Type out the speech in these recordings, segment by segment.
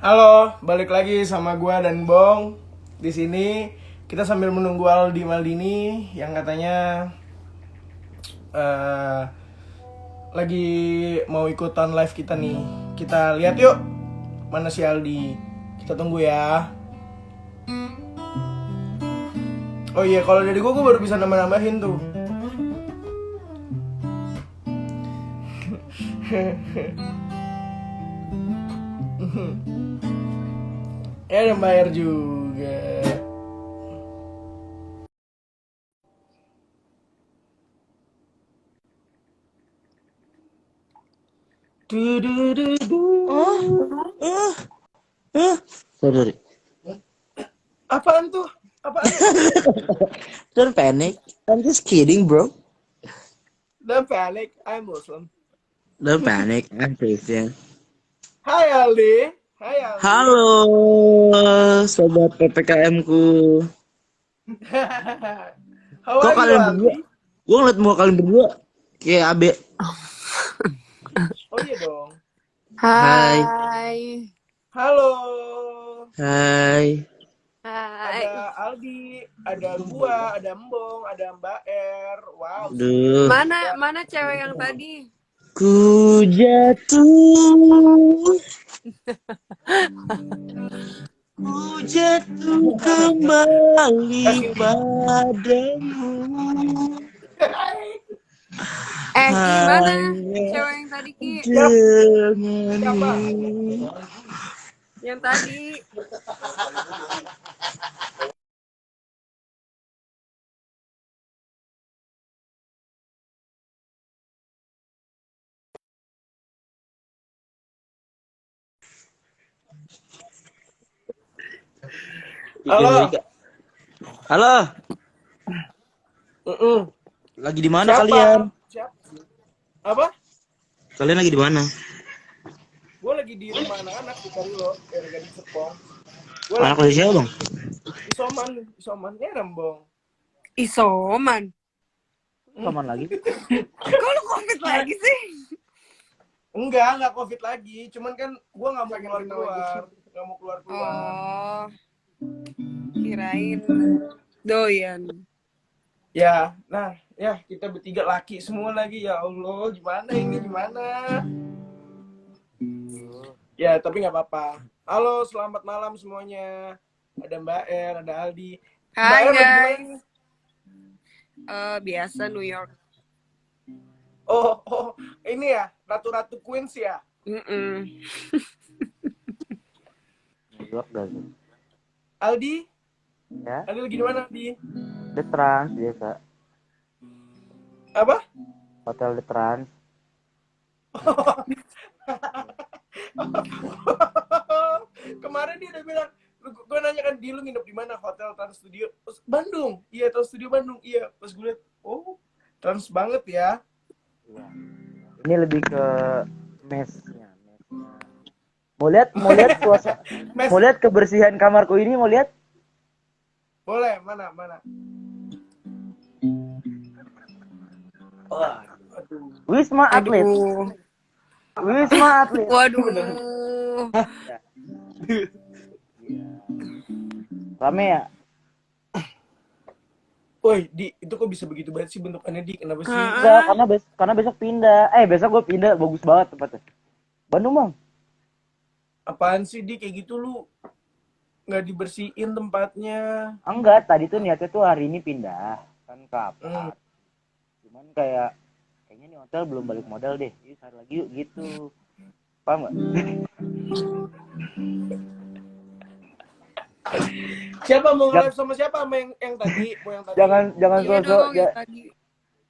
Halo, balik lagi sama gua dan Bong. Di sini kita sambil menunggu Aldi Maldini yang katanya eh lagi mau ikutan live kita nih. Kita lihat yuk mana si Aldi. Kita tunggu ya. Oh iya, kalau dari gua baru bisa nambah-nambahin tuh. Ya ada bayar juga. Du, du, du, du. Sorry. Apaan tuh? Apaan? Don't panic. I'm just kidding, bro. Don't panic, I'm Muslim. Don't panic. I'm Christian. Hai Aldi. Hai Aldi. Halo, sobat PPKM ku. How Kok are you kalian berdua? Aldi? Gue ngeliat muka kalian berdua kayak abe. Oh iya dong. Hai, Hai. Halo. hai. Hai. Ada Aldi, ada gua, ada Embong, ada Mbak R. Wow, Duh, Mana cewek yang tadi? ku jatuh, ku jatuh kembali padamu. Ki, mana Hanya cewek yang tadi, Ki? siapa? denganmu. Yang tadi. Halo. Halo, Mm-mm. lagi di mana Siapa? kalian? Siapa? Apa? Kalian lagi di mana? Gua lagi di rumah anak-anak di Karilo, daerah di Serpong. Gua Anak lagi dari siapa, Bang? isoman ya Rembong. Isoman. Kapan lagi? Kok lu COVID lagi sih? Enggak COVID lagi. Cuman kan gua nggak mau keluar-keluar, nggak mau keluar-keluar. Oh. Kirain doyan. Ya, nah, ya kita bertiga laki semua lagi ya Allah, gimana ini gimana? Ya, tapi nggak apa-apa. Halo, selamat malam semuanya. Ada Mbak R, ada Aldi. Mbak Hai R lagi gimana guys. nih? Biasa New York. Oh, ini ya, Ratu-Ratu Queens ya. Mm-mm. New York guys. Aldi, Ya, Aldi lagi di mana Aldi? The Trans biasa. Apa? Hotel The Trans. Kemarin dia udah bilang, gue nanya kan, di lu nginep di mana? Hotel Trans Studio Bandung. Iya, Trans Studio Bandung. Iya, pas gue liat, oh, trans banget ya. Iya. Ini lebih ke mesnya. Mau lihat suasana, Mes, mau lihat kebersihan kamarku ini, mau lihat? boleh, mana? Oh, aduh. Wisma Atlet. Aduh. Wisma Atlet. Waduh. Rame ya? Woi, Di, itu kok bisa begitu banget sih bentukannya, Di? Kenapa sih? Enggak, karena besok pindah. Besok gue pindah, bagus banget tempatnya. Bandung, Bang. Apaan sih, Di? Kayak gitu lu nggak dibersihin tempatnya. Enggak, tadi tuh niatnya tuh hari ini pindah. Kan kapan. Cuman kayaknya nih hotel belum balik modal deh. Jadi sehari lagi yuk gitu. Paham nggak? Siapa mau live sama siapa? Sama yang tadi? Mau yang tadi? Jangan Iya sosok dong, yang tadi.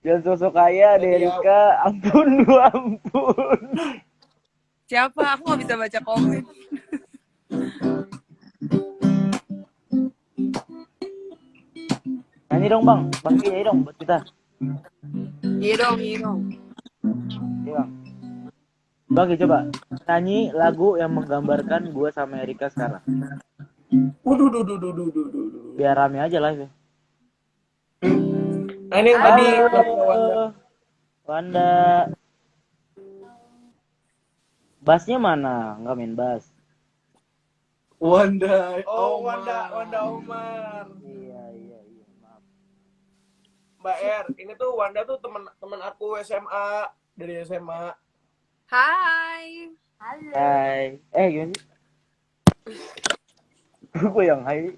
jangan sosok kaya Tadi deh, ya. Rika. Ampun, gua ampun. Siapa? Aku nggak bisa baca komen. Nyanyi dong, Bang. Bang nyanyi dong buat kita. Iya dong. Iya, Bang. Bang, coba nyanyi lagu yang menggambarkan gua sama Erika sekarang. Waduh. Biar rame aja live ya. Nah, ini yang tadi. Halo, Wanda. Bassnya mana? Nggak main bass. Wanda. Oh, Omar. Wanda Omar. Iya, maaf. Mbak Er, ini tuh Wanda tuh teman aku SMA, dari SMA. Hai. Hai. Gimana sih? Gue yang hai.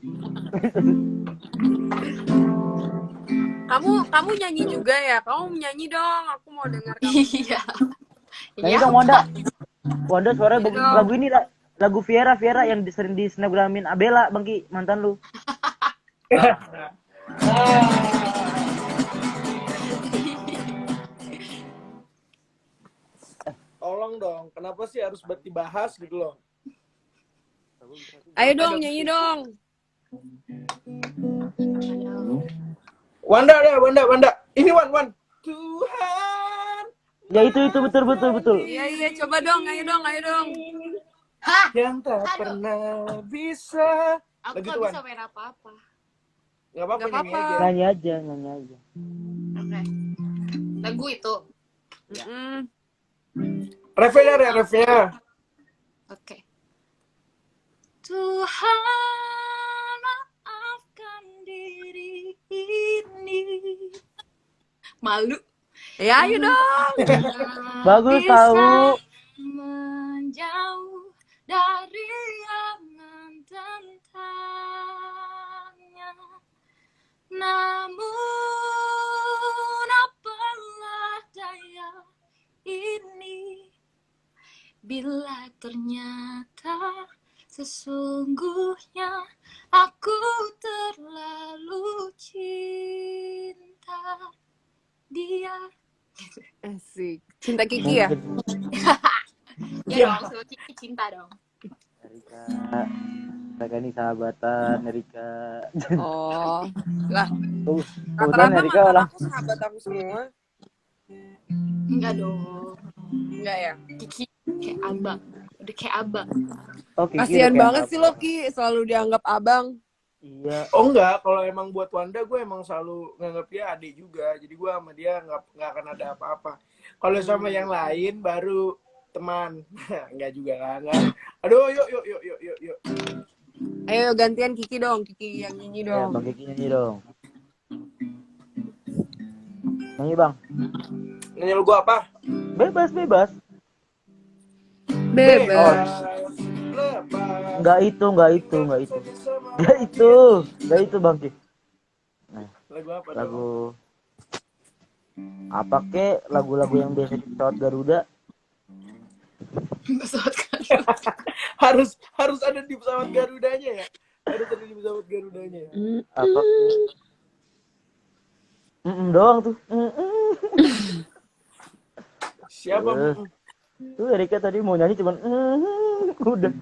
Kamu nyanyi juga ya? Kamu nyanyi dong. Aku mau dengar kamu. Iya. Nyanyi Iya. dong Wanda. Wanda suaranya Iya bagus. dong. Lagu ini lah. Lagu Viera yang sering di snapgramin Abela, Bangki, mantan lu. Tolong dong, kenapa sih harus dibahas gitu loh? Ayo dong, nyanyi dong. Wanda. Ini Wan. Tuhan. Ya itu betul. Iya, coba dong, ayo dong. Hah? Yang tak Aduh. pernah bisa. Aku Lagu gak itu, bisa Wan. main apa-apa. Gak apa-apa, Nggak nyanyi apa-apa. aja. Nyanyi aja. Oke. Lagu itu. Mm-mm. Refnya. Oke. Tuhan, maafkan diri ini. Malu. Ya, ayo dong. Bagus Bisa tahu. menjauh dari angan tentangnya. Namun apalah daya ini bila ternyata sesungguhnya aku terlalu cinta dia. Asik. Cinta Kiki ya? Ya dong, sama Kiki cinta dong. Erika. Mereka ini sahabatan, Erika. Oh. Lah, Kebetulan rata-rata Erika mantan lah. aku sahabat aku semua. Enggak dong. Enggak ya? Kiki kayak abang. Udah kayak abang. Oh, Kiki Kasian udah kayak banget apa? sih lo, Ki. Selalu dianggap abang. Iya. Oh enggak, kalau emang buat Wanda gue emang selalu nganggap dia adik juga. Jadi gue sama dia nggak akan ada apa-apa. Kalau sama yang lain baru teman. Enggak juga kan. Aduh, yuk. Ayo gantian Kiki dong. Kiki yang nyanyi Ya, dong. Bang Kiki nyanyi dong. Nyanyi Bang. Nanya lu gue apa? Bebas. Bebas. Lepas. Enggak itu. Enggak itu Bang Kiki. Nah, Lagu apa dong? lagu apa kek? Lagu-lagu yang biasa di pesawat Garuda. Pesawat kan. harus ada di pesawat Garudanya ya. Harus ada di pesawat Garudanya. Apa kek? Doang tuh. Siapa? Tuh Erika tadi mau nyanyi cuman udah.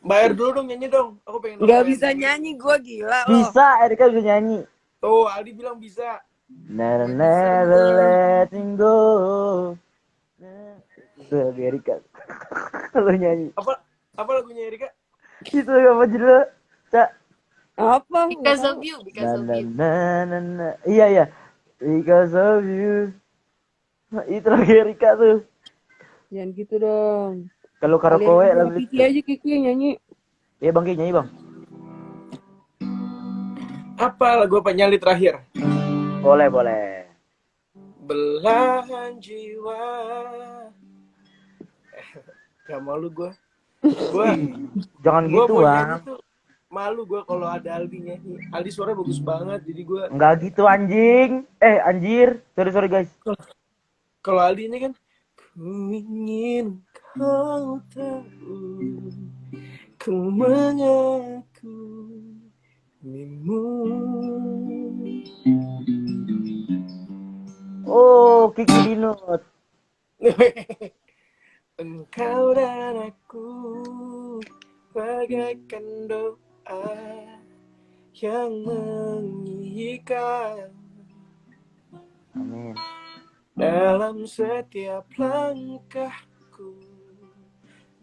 Bayar dulu dong, nyanyi dong. Aku pengen Gak nonton. bisa nyanyi, gue gila loh. Bisa, Erika bisa nyanyi. Tuh, Aldi bilang bisa. Never letting go. Itu lagu Erika. Lo nyanyi. Apa lagunya Erika? Itu apa judulnya? Cak. Apa? Because of you. Iya. Because of you. Itu lagu Erika tuh. Jangan gitu dong. Kalau karaoke lagu Kiki aja Kiki yang nyanyi. Iya Bang Ki nyanyi Bang. Apa lagu apa nyali terakhir? Boleh. Belahan jiwa. Gak malu gue. Jangan Gue gitu mau Bang. nyanyi tuh malu gue kalau ada Aldi nyanyi. Aldi suaranya bagus banget, jadi gue Enggak gitu anjing. Anjir. Sorry guys. kalau Aldi ini kan ku ingin kau tahu, ku mengakuimu. Oh, Kiki Dinut. Engkau dan aku bagaikan doa yang mengikat Amin. dalam setiap langkahku,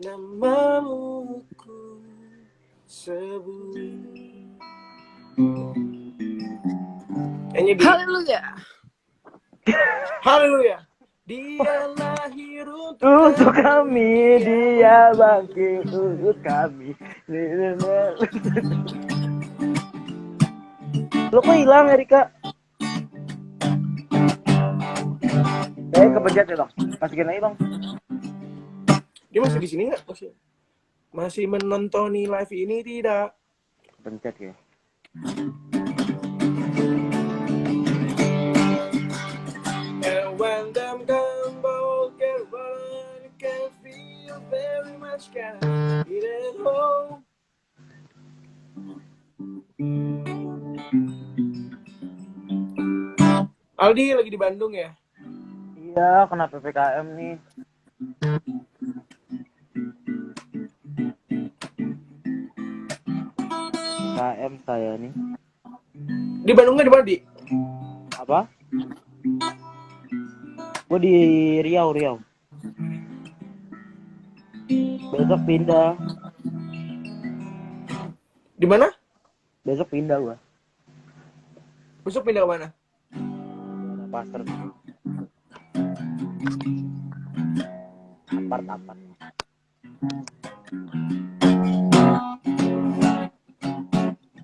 namamu ku sebut. Nyanyi di Haleluya. Haleluya. Dia lahir Untuk kami, dia bangkit untuk kami. Lo kok hilang Erika? Kepencet ya bang. Masukin lagi bang. Dia masih di sini nggak? Masih menonton live ini tidak? Kepencet ya. And when them gumball get running, you can feel very much kind of it at home. Aldi lagi di Bandung ya? Iya, kena PPKM nih. PPKM saya nih. Di Bandungnya di mana, Di? Apa? Gue di Riau. Besok pindah. Di mana? Besok pindah gua. Besok pindah ke mana? Pasar. Apart.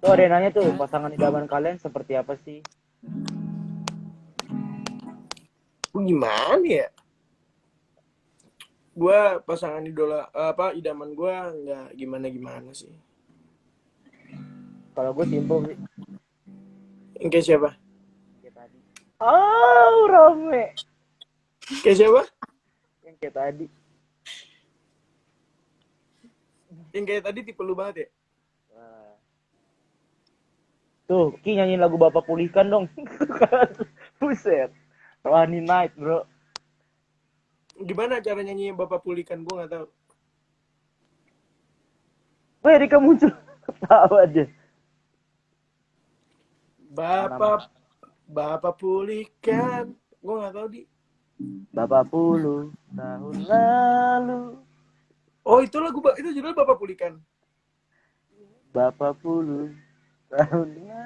Tuh ada yang nanya tuh, pasangan idaman kalian seperti apa sih? Gimana ya? Gua pasangan idaman gua nggak gimana sih. Kalau gue simpel sih. Yang kayak siapa? Kayak tadi. Oh, rame. Kayak siapa? Yang kayak tadi. Yang kayak tadi tipe lu banget ya? Tuh, Ki nyanyiin lagu Bapak Pulihkan dong. Buset. Rohani Night, bro. Gimana cara nyanyi Bapak Pulihkan? Gue nggak tahu. Wah, Erika muncul. Ketawa aja. Bapak Pulihkan. Gue nggak tahu, Di. Bapak puluh tahun lalu. Oh, itu judul Bapak Pulihkan. Bapak puluh tahun lalu.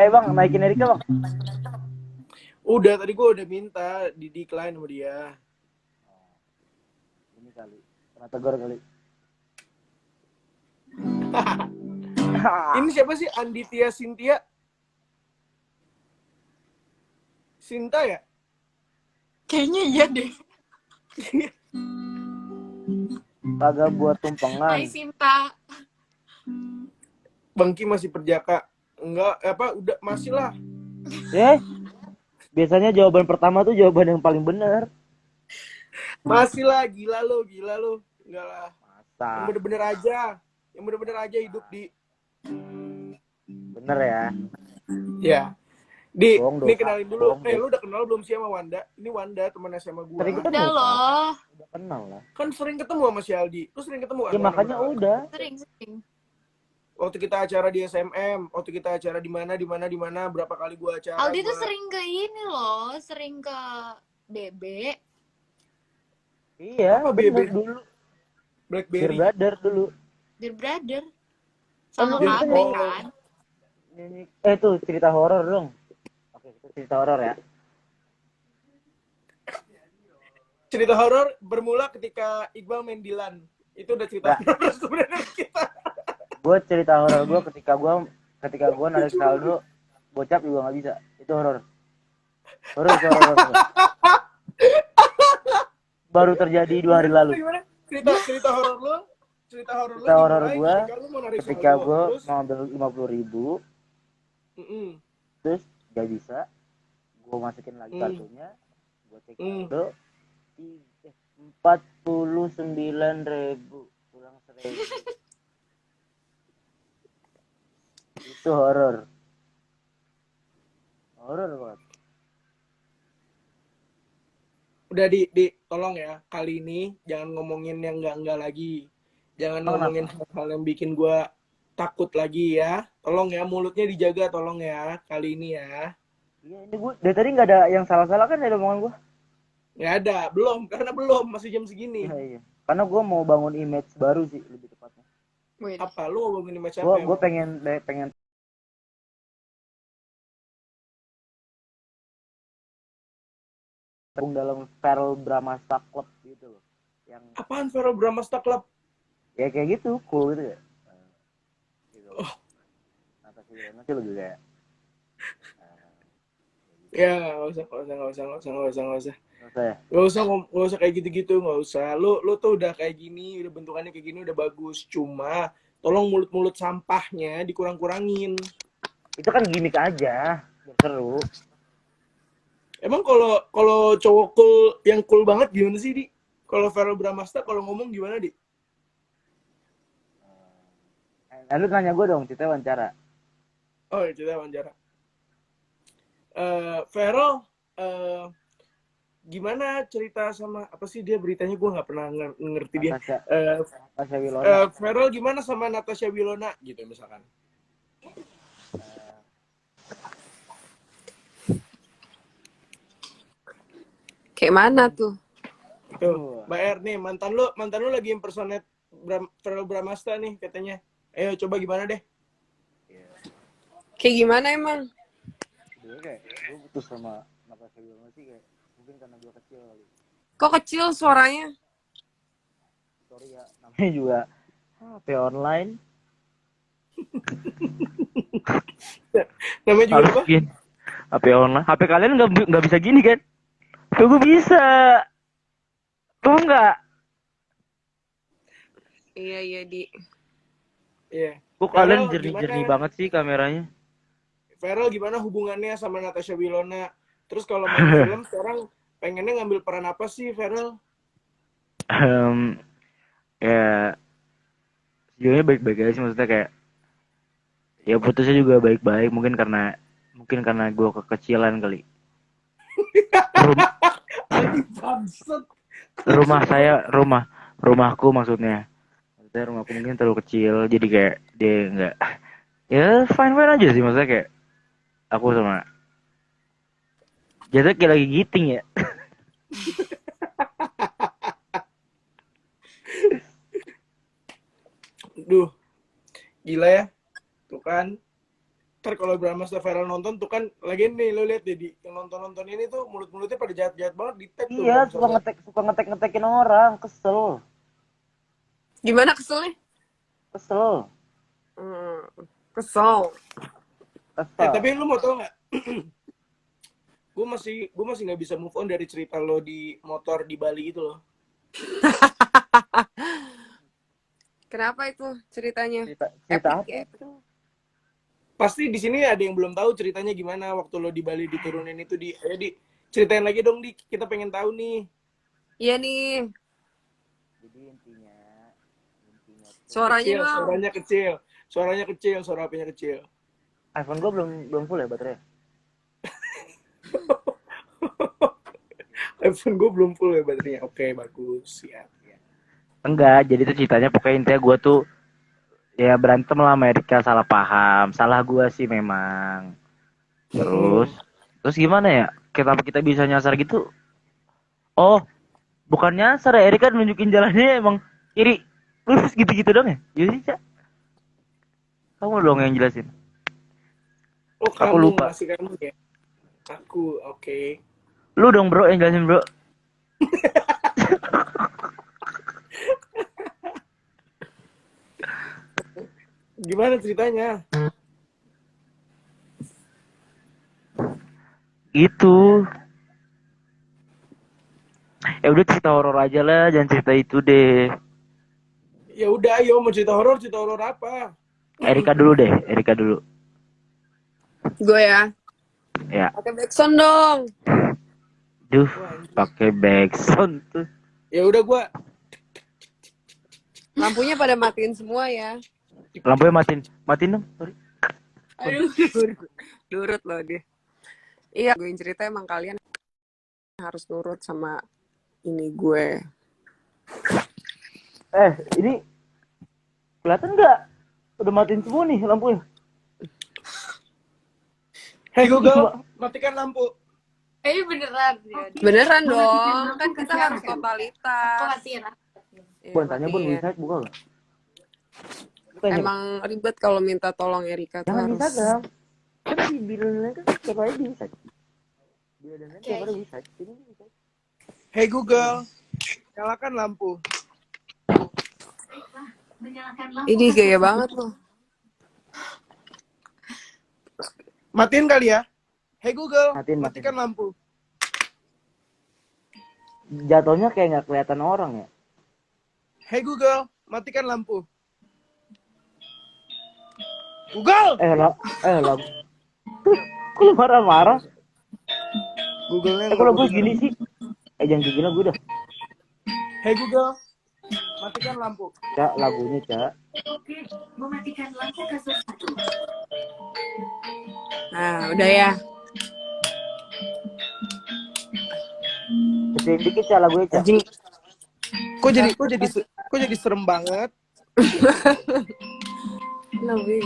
Bang, naikin Erika bang. Udah, tadi gue udah minta di decline sama dia. Ini kali, pernah tegur kali. Ini siapa sih? Anditya Cynthia? Sinta ya? Kayaknya iya deh. Kagak buat tumpengan. Hai Sinta. Bangki masih perjaka. Enggak, udah masih lah. Biasanya jawaban pertama tuh jawaban yang paling benar. Masih lah, gila lo. Enggak lah. Masa. Yang bener-bener aja hidup, Di. Bener ya. Ya. Di, Bohong ini dosa. kenalin dulu. Bohong Lu udah kenal belum sih sama Wanda? Ini Wanda, teman SMA gua. Sering ketemu. Udah loh. Udah kenal lah. Kan sering ketemu sama si Aldi. Lu sering ketemu kan? Ya makanya udah. Sering. Waktu kita acara di SMM, waktu kita acara di mana, berapa kali gua acara. Aldi tuh sering ke ini loh, sering ke BB. Iya, Apa bener BB? dulu. Blackberry. Dear Brother dulu. Dear Brother. Sama Kan KB oh. kan. Ini tuh cerita horor dong. Oke, kita cerita horor ya. Cerita horor bermula ketika Iqbal main Dilan. Itu udah cerita horor sebenarnya kita. Gue cerita horor gue ketika gue narik saldo bocap juga nggak bisa. Itu horor. Horor. Baru terjadi 2 hari lalu. Gimana? Cerita horor lu? Cerita horor gue ketika gue terus? mau ambil 50.000 terus gak bisa, gue masukin lagi kartunya, gue cek saldo 49.000 kurang 1.000. Itu horor banget. Udah di tolong ya, kali ini jangan ngomongin yang enggak lagi. Jangan ngomongin hal-hal yang bikin gua takut lagi ya. Tolong ya, mulutnya dijaga tolong ya kali ini ya. Iya, ini gue dari tadi nggak ada yang salah-salah kan dari omongan gue. Nggak ada, karena belum masih jam segini. Iya. Karena gue mau bangun image baru sih lebih tepatnya. Apa lu mau bangun image apa? Gue pengen tergabung dalam Feral Bramasta Club gitu loh. Yang Apaan Feral Bramasta Club? ya kayak gitu, cool gitu ya. Gitu. Oh. Natasha Wilona sih lebih kayak Ya nggak usah. ya. Nggak usah kayak gitu-gitu, nggak usah. Lu tuh udah kayak gini, udah bentukannya kayak gini udah bagus. Cuma tolong mulut-mulut sampahnya dikurang-kurangin. Itu kan gimmick aja, biar seru. Emang kalau cowok cool yang cool banget gimana sih, Di? Kalau Feral Bramasta kalau ngomong gimana, Di? Lu nanya gue dong, cerita wawancara. Oh, cerita wawancara. Feral, gimana cerita sama apa sih dia beritanya, gue nggak pernah ngerti dia. Natasha Wilona. Feral gimana sama Natasha Wilona gitu misalkan. Kayak mana tuh? Tuh, Mbak R nih, mantan lu lagi impersonate Feral Bramasta nih katanya. Ayo coba gimana deh. Kayak gimana emang? Gue putus sama Natasha Wilona sih kayak mungkin karena gue kecil kali. Kok kecil suaranya? Sorry ya, namanya juga HP online. Namanya juga Harus apa? gini. HP online. HP kalian nggak bisa gini kan? Tuh gue bisa. Tuh nggak? Iya, Di. Iya. Kok kalian Feral, jernih-jernih gimana? banget sih kameranya? Feral gimana hubungannya sama Natasha Wilona? Terus kalau main film sekarang pengennya ngambil peran apa sih, Feral? Ya sejauhnya baik-baik aja sih, maksudnya kayak ya putusnya juga baik-baik, mungkin karena gue kekecilan kali. Rumahku maksudnya rumahku mungkin terlalu kecil, jadi kayak dia nggak, ya fine aja sih, maksudnya kayak aku sama jatuh kayak lagi giting ya. Duh, gila ya. Tuh kan. Ntar kalau Bramasta Feral nonton tuh kan lagi nih lo lihat deh, yang nonton ini tuh mulut-mulutnya pada jahat-jahat banget di tag tuh. Iya, suka ngetek-ngetekin orang, kesel. Gimana keselnya? Kesel. Kesel. Tapi lu mau tau nggak? gue masih nggak bisa move on dari cerita lo di motor di Bali itu loh. Kenapa itu ceritanya? Cerita apa? Ya? Pasti di sini ada yang belum tahu ceritanya gimana waktu lo di Bali diturunin itu ayo di ceritain lagi dong, Di, kita pengen tahu nih. Iya nih. Jadi intinya Suaranya kecil, suara HP-nya kecil. iPhone gue belum full ya baterainya. iPhone gue belum full ya baterainya. Oke, bagus ya. Enggak, jadi itu ceritanya pokoknya intinya gue tuh ya berantem lah sama Erika, salah paham, salah gue sih memang. Terus gimana ya? Kenapa kita bisa nyasar gitu? Oh, bukan nyasar ya, Erika nunjukin jalannya emang kiri lurus gitu-gitu dong ya? Jadi Cak, kamu dong yang jelasin. Oh, Aku kamu lupa. masih kamu ya? Aku, oke. Lu dong bro yang jelasin bro. Gimana ceritanya? Itu. Ya udah cerita horor aja lah, jangan cerita itu deh. Ya udah, ayo mau cerita horor apa? Erika dulu deh, Erika dulu. gue ya. Ya. Pakai backsound dong. Duh, pakai backsound tuh. Ya udah gua. Lampunya pada matiin semua ya. Lampunya matiin dong. Sorry. Aduh, nurut loh dia. Iya, gue yang cerita emang kalian harus nurut sama ini gue. Ini kelihatan nggak? Udah matiin semua nih lampunya. Hei Google, matikan lampu. Beneran. Beneran dong, kan kita harus Aku totalitas. matiin lah. Bukan tanya Bun, Matiin. website buka nggak? Emang ribet kalau minta tolong Erika tuh Jangan harus. Instagram. Kan di bilang kan siapa aja bisa. Dia dan tiap ada website. Ini bisa. Hey Google, nyalakan lampu. Menyalakan lampu. Ini gaya banget loh. Matiin kali ya. Hey Google, Matiin. matikan lampu. Jatuhnya kayak nggak kelihatan orang ya. Hey Google, matikan lampu. Google! Lagu. Kok lu marah-marah? Google-nya Kalau nggak gue gini sih. Jangan kayak gini gue dah. Hey Google, matikan lampu. Cak, lagunya Cak. Oke, mematikan lampu kasur 1. Nah, udah ya. Kecilin dikit Cak lagunya Cak. Anjing. Kok jadi serem banget? Lebih.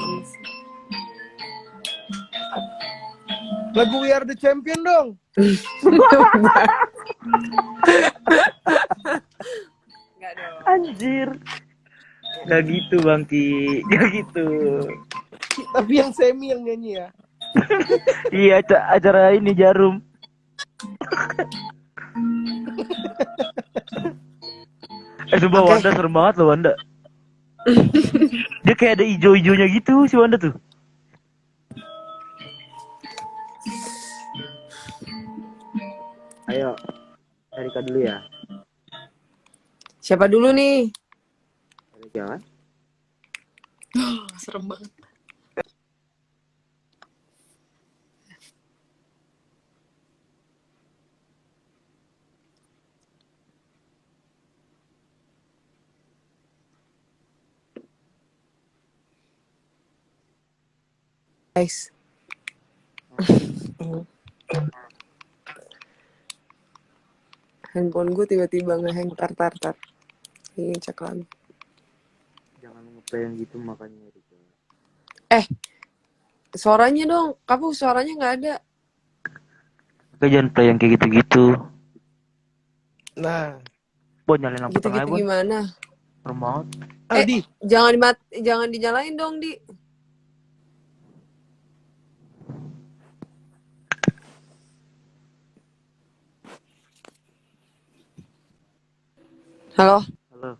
Lagu We Are The Champion dong. Enggak dong. Anjir. Gak gitu Bang Ki. Gak gitu. Tapi yang Semi yang nyanyi ya. Iya acara ini Jarum. Sumpah Oke. Wanda serem banget loh Wanda. Dia kayak ada ijo-ijonya gitu si Wanda tuh. Ayo, Erika dulu ya. Siapa dulu nih? Erika kan? Serem banget. Guys. Handphone gue tiba-tiba ngehang tar. Ingin cek lagi. Jangan ngeplay yang gitu makanya Erika. Suaranya dong. Kamu suaranya nggak ada. Oke, jangan play yang kayak gitu-gitu. Nah, Bon, nyalain lampu tengah Gitu-gitu ya, Bon. gimana? Serem banget. Aldi. Jangan dinyalain dong, Di. Halo. Halo.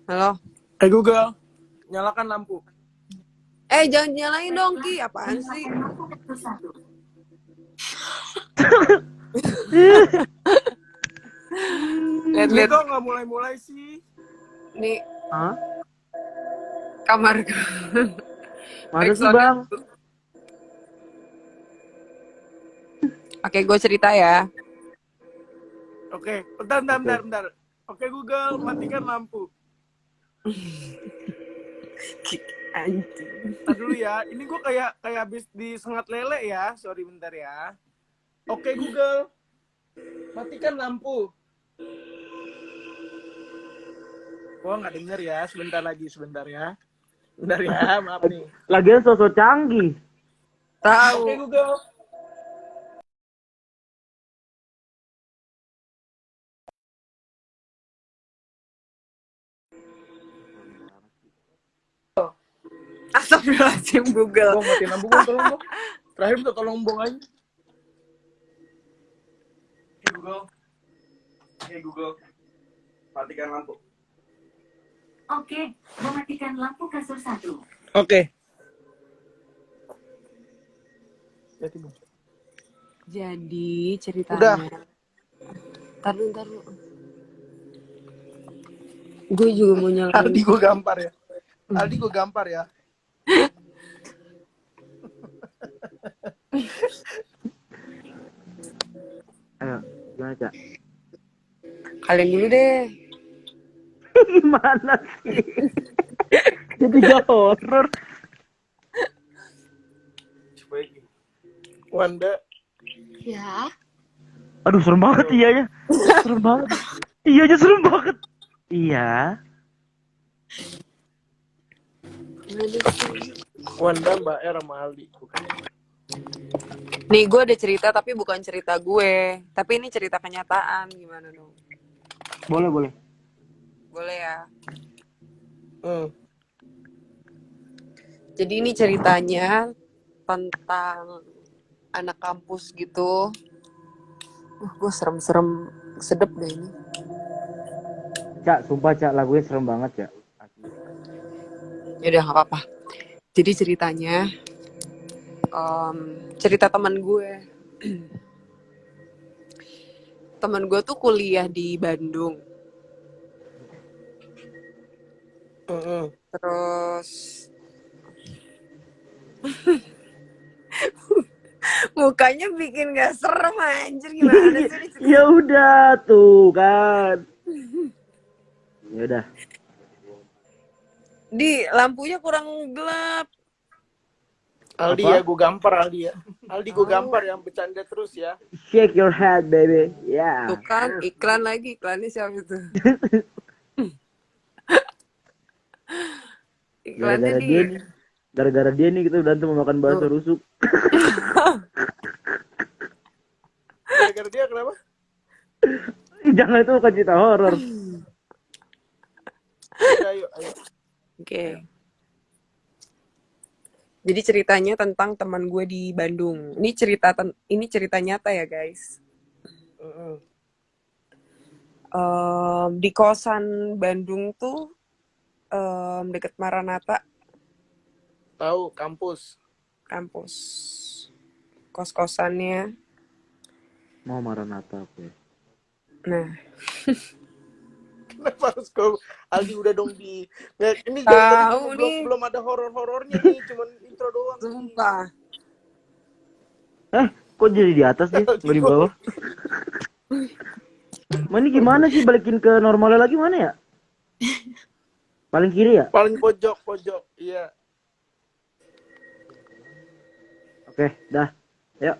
Halo. Hey Google, nyalakan lampu. Jangan nyalain dong, Ki. Apaan sih? Lampu kasur 1. Lihat Ini kok nggak mulai sih? nih Hah? kamar gue. Mana sih, Bang? Oke, gue cerita ya. Oke, bentar. Oke Google, matikan lampu. Anjing. Ntar dulu ya, ini gue kayak habis disengat lele ya. Sorry bentar ya. Oke Google, matikan lampu. Gua nggak denger ya, sebentar ya. Bentar ya, maaf nih. Lagian sosok canggih. Tahu. Oke Google. Astagfirullahaladzim, Google. Bong, matiin lampu Bong, tolong Bong. Terakhir minta tolong Bong aja. Hey Google, matikan lampu. Oke, mematikan lampu kasur 1. Oke. Jadi ceritanya. Udah. Ntar dulu. Gue juga mau nyalain. Aldi gue gampar ya. Ayo, gimana, Cak? Kalian dulu deh. Gimana sih? Jadi gak horor. Wanda. Ya. Aduh, serem banget iyanya. Serem banget. Iyanya serem banget. Iya. Wanda, Mbak R sama Aldi. Bukan. Nih, gue ada cerita tapi bukan cerita gue. Tapi ini cerita kenyataan. Gimana dong? Boleh. Boleh ya? Jadi ini ceritanya tentang anak kampus gitu. Gue serem-serem sedep deh ini. Cak, sumpah Cak, lagunya serem banget Cak. Asli. Ya udah nggak apa-apa. Jadi ceritanya cerita teman gue. Teman gue tuh kuliah di Bandung. Terus mukanya bikin gak serem anjir, gimana sih ini cerita? Ya udah tuh kan. Ya udah. Di lampunya kurang gelap. Aldi Apa? ya, gue gampar Aldi ya. Aldi gue gampar yang bercanda terus ya. Shake your head baby. Ya. Tuh kan iklan lagi, iklannya siapa itu? Iklannya Gara-gara di dia nih. Gara-gara dia nih kita berantem mau makan bakso Tuh. rusuk. Gara-gara dia kenapa? Jangan, itu bukan cerita horor. Ayo, ayo. Oke. Jadi ceritanya tentang teman gue di Bandung. Ini cerita nyata ya guys. Di kosan Bandung tuh deket Maranatha Tahu kampus. kampus. Kos-kosannya. Mau Maranatha oke. Nah, Kenapa harus kau Aldi udah dong di nggak, ini tahu dari tadi belum nih. belum ada horor-horornya nih, cuman intro doang. Sumpah. Kok jadi di atas dia? Nggak di bawah? Mana ini gimana sih balikin ke normalnya lagi mana ya? Paling kiri ya? Paling pojok, iya. Oke, dah. Yuk.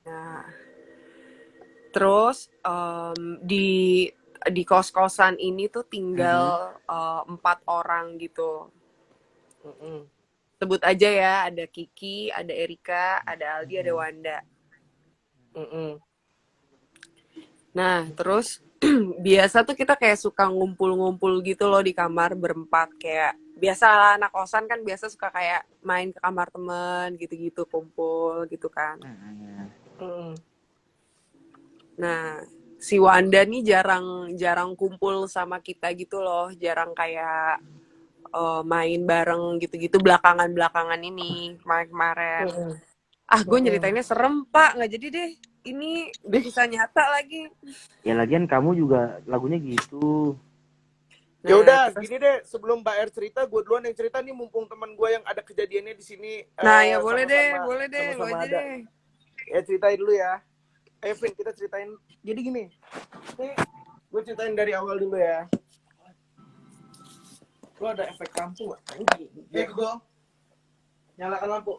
Nah, terus di kos-kosan ini tuh tinggal 4 orang gitu. Sebut aja ya, ada Kiki, ada Erika, ada Aldi, ada Wanda. Nah, terus biasa tuh kita kayak suka ngumpul-ngumpul gitu loh di kamar berempat. Kayak biasa lah, anak kosan kan biasa suka kayak main ke kamar temen gitu-gitu, kumpul gitu kan. Nah, si Wanda nih jarang kumpul sama kita gitu loh, jarang kayak main bareng gitu-gitu belakangan ini, kemarin. Gue nyeritainnya serem Pak, nggak jadi deh. Ini bisa nyata lagi. Ya lagian kamu juga lagunya gitu. Ya udah, terus- gini deh, sebelum Mbak Er cerita, gue duluan yang cerita nih, mumpung teman gue yang ada kejadiannya di sini. Nah ya boleh sama-sama- deh, lo sama-sama aja ada. deh. Ya ceritain dulu ya. Vin, kita ceritain. Jadi gini, nih gue ceritain dari awal dulu ya. Lo ada efek lampu nggak? Google, nyalakan lampu.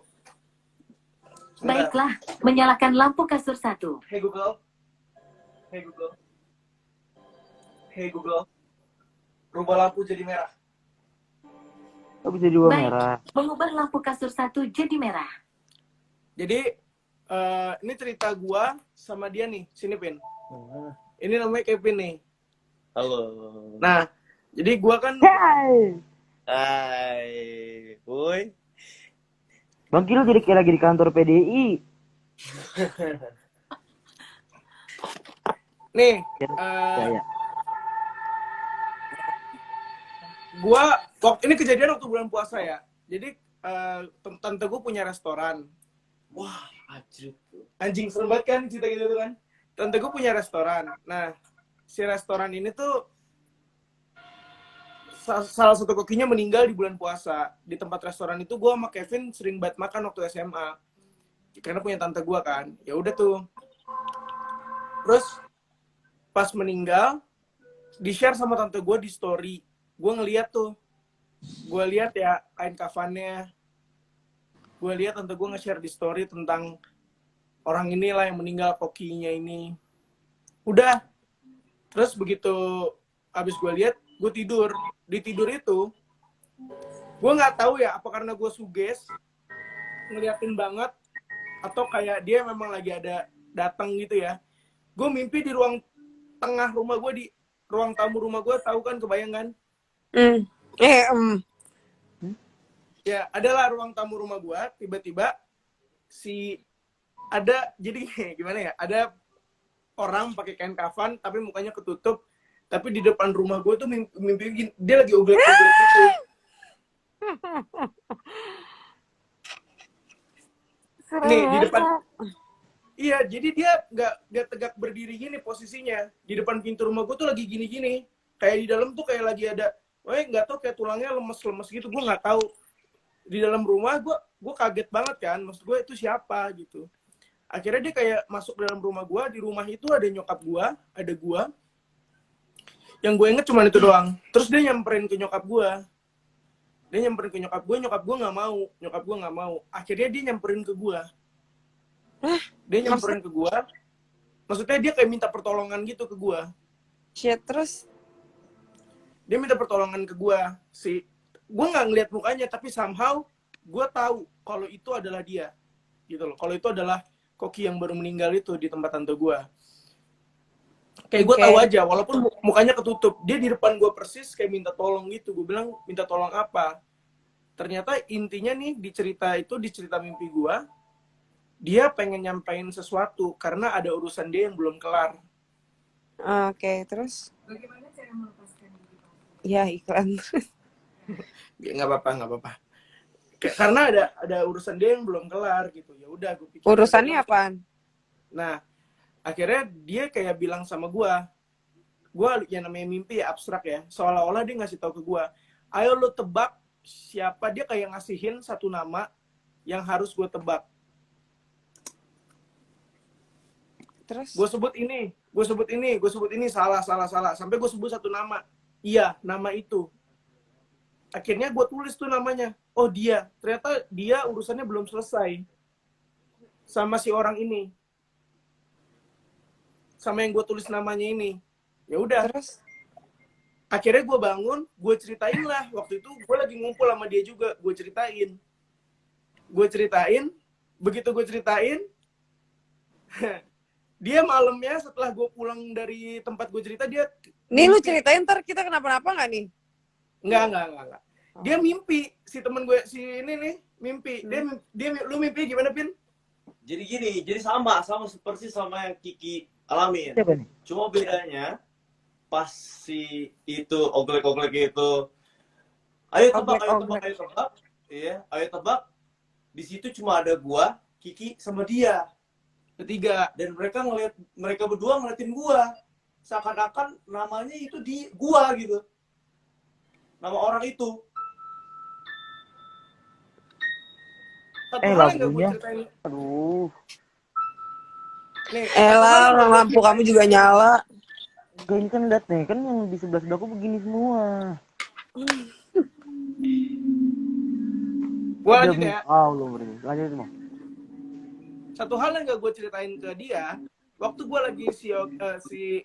Baiklah, menyalakan lampu kasur 1. Hey Google. Hey Google. Hey Google. Rubah lampu jadi merah. Kok bisa juga Baik. merah? Mengubah lampu kasur 1 jadi merah. Jadi ini cerita gua sama dia nih, sini Pin. Ini namanya Kevin nih. Halo. Nah, jadi gua kan Hai. Hai. Woi. Bang Kilo jadi kayak lagi di kantor PDI. nih Ya. gua ini kejadian waktu bulan puasa ya. Jadi tante gua punya restoran. Wah, Anjing serem banget kan cerita gitu tuh kan. Tante gua punya restoran. Nah, si restoran ini tuh salah satu kokinya meninggal di bulan puasa. Di tempat restoran itu gue sama Kevin sering banget makan waktu SMA. Karena punya tante gue kan. Ya udah tuh. Terus pas meninggal di-share sama tante gue di story. Gue ngeliat tuh. Gue lihat ya kain kafannya. Gue lihat tante gue nge-share di story tentang orang inilah yang meninggal, kokinya ini. Udah. Terus begitu abis gue lihat, gue tidur. Di tidur itu, gue nggak tahu ya apa karena gue suges ngeliatin banget atau kayak dia memang lagi ada datang gitu ya. Gue mimpi di ruang tengah rumah gue, di ruang tamu rumah gue, tahu kan, kebayang kan? Ya, adalah ruang tamu rumah gua, tiba-tiba jadi gimana ya? Ada orang pakai kain kafan tapi mukanya ketutup, tapi di depan rumah gua tuh mimpi gini, dia lagi oglek-oglek gitu. Nih, di depan. Iya, jadi dia nggak tegak berdiri gini posisinya. Di depan pintu rumah gua tuh lagi gini-gini. Kayak di dalam tuh kayak lagi ada, nggak tahu kayak tulangnya lemes-lemes gitu, gua nggak tahu. Di dalam rumah gue kaget banget kan, maksud gue itu siapa gitu. Akhirnya dia kayak masuk dalam rumah gue. Di rumah itu ada nyokap gue, ada gue, yang gue inget cuma itu doang. Terus dia nyamperin ke nyokap gue, nyokap gue nggak mau. Akhirnya dia nyamperin ke gue, maksudnya dia kayak minta pertolongan gitu ke gue. Shit, terus Dia minta pertolongan ke gue. Gue nggak ngeliat mukanya, tapi somehow gue tahu kalau itu adalah dia, gitu loh. Kalau itu adalah Koki yang baru meninggal itu di tempat tante gue. Kayak gue tahu aja, walaupun mukanya ketutup. Dia di depan gue persis kayak minta tolong gitu. Gue bilang, minta tolong apa? Ternyata intinya nih di cerita mimpi gue, dia pengen nyampein sesuatu karena ada urusan dia yang belum kelar. Oke, terus? Bagaimana cara melepaskan diri? Ya, iklan. Nggak apa-apa. Karena ada urusan dia yang belum kelar gitu. Ya udah, gue pikir. Urusannya apaan? Nah, akhirnya dia kayak bilang sama gue yang namanya mimpi abstrak ya, seolah-olah dia ngasih tahu ke gue, ayo lo tebak siapa. Dia kayak ngasihin satu nama yang harus gue tebak. Terus? Gue sebut ini, salah. Sampai gue sebut satu nama. Iya, nama itu. Akhirnya gue tulis tuh namanya. Oh dia, ternyata dia urusannya belum selesai sama si orang ini, sama yang gue tulis namanya ini. Ya udah. Terus? Akhirnya gue bangun, gue ceritain lah. Waktu itu gue lagi ngumpul sama dia juga. Gue ceritain. Begitu gue ceritain, dia malamnya setelah gue pulang dari tempat gue cerita, dia Nih lu ceritain ntar kita kenapa-napa nggak nih? Enggak. Dia mimpi, si temen gue, si ini nih, mimpi. Lu mimpi gimana, Pin? Jadi gini, jadi sama seperti sama yang Kiki alamin. Siapa nih? Cuma bedanya pas si itu oglek-oglek itu, ayo tebak. Iya, ayo tebak. Di situ cuma ada gua, Kiki sama dia. Ketiga. Dan mereka berdua ngeliatin gua. Seakan-akan namanya itu di gua gitu. Nama orang itu. Satu hal yang gak gue lagunya. ceritain. Aduh. Nih, Elah, lampu kamu juga nyala. Gue ini kan liat nih, kan yang di sebelah aku begini semua. gue lanjut ya. Belum berarti. Lanjut mau. Satu hal yang gak gue ceritain ke dia, waktu gue lagi si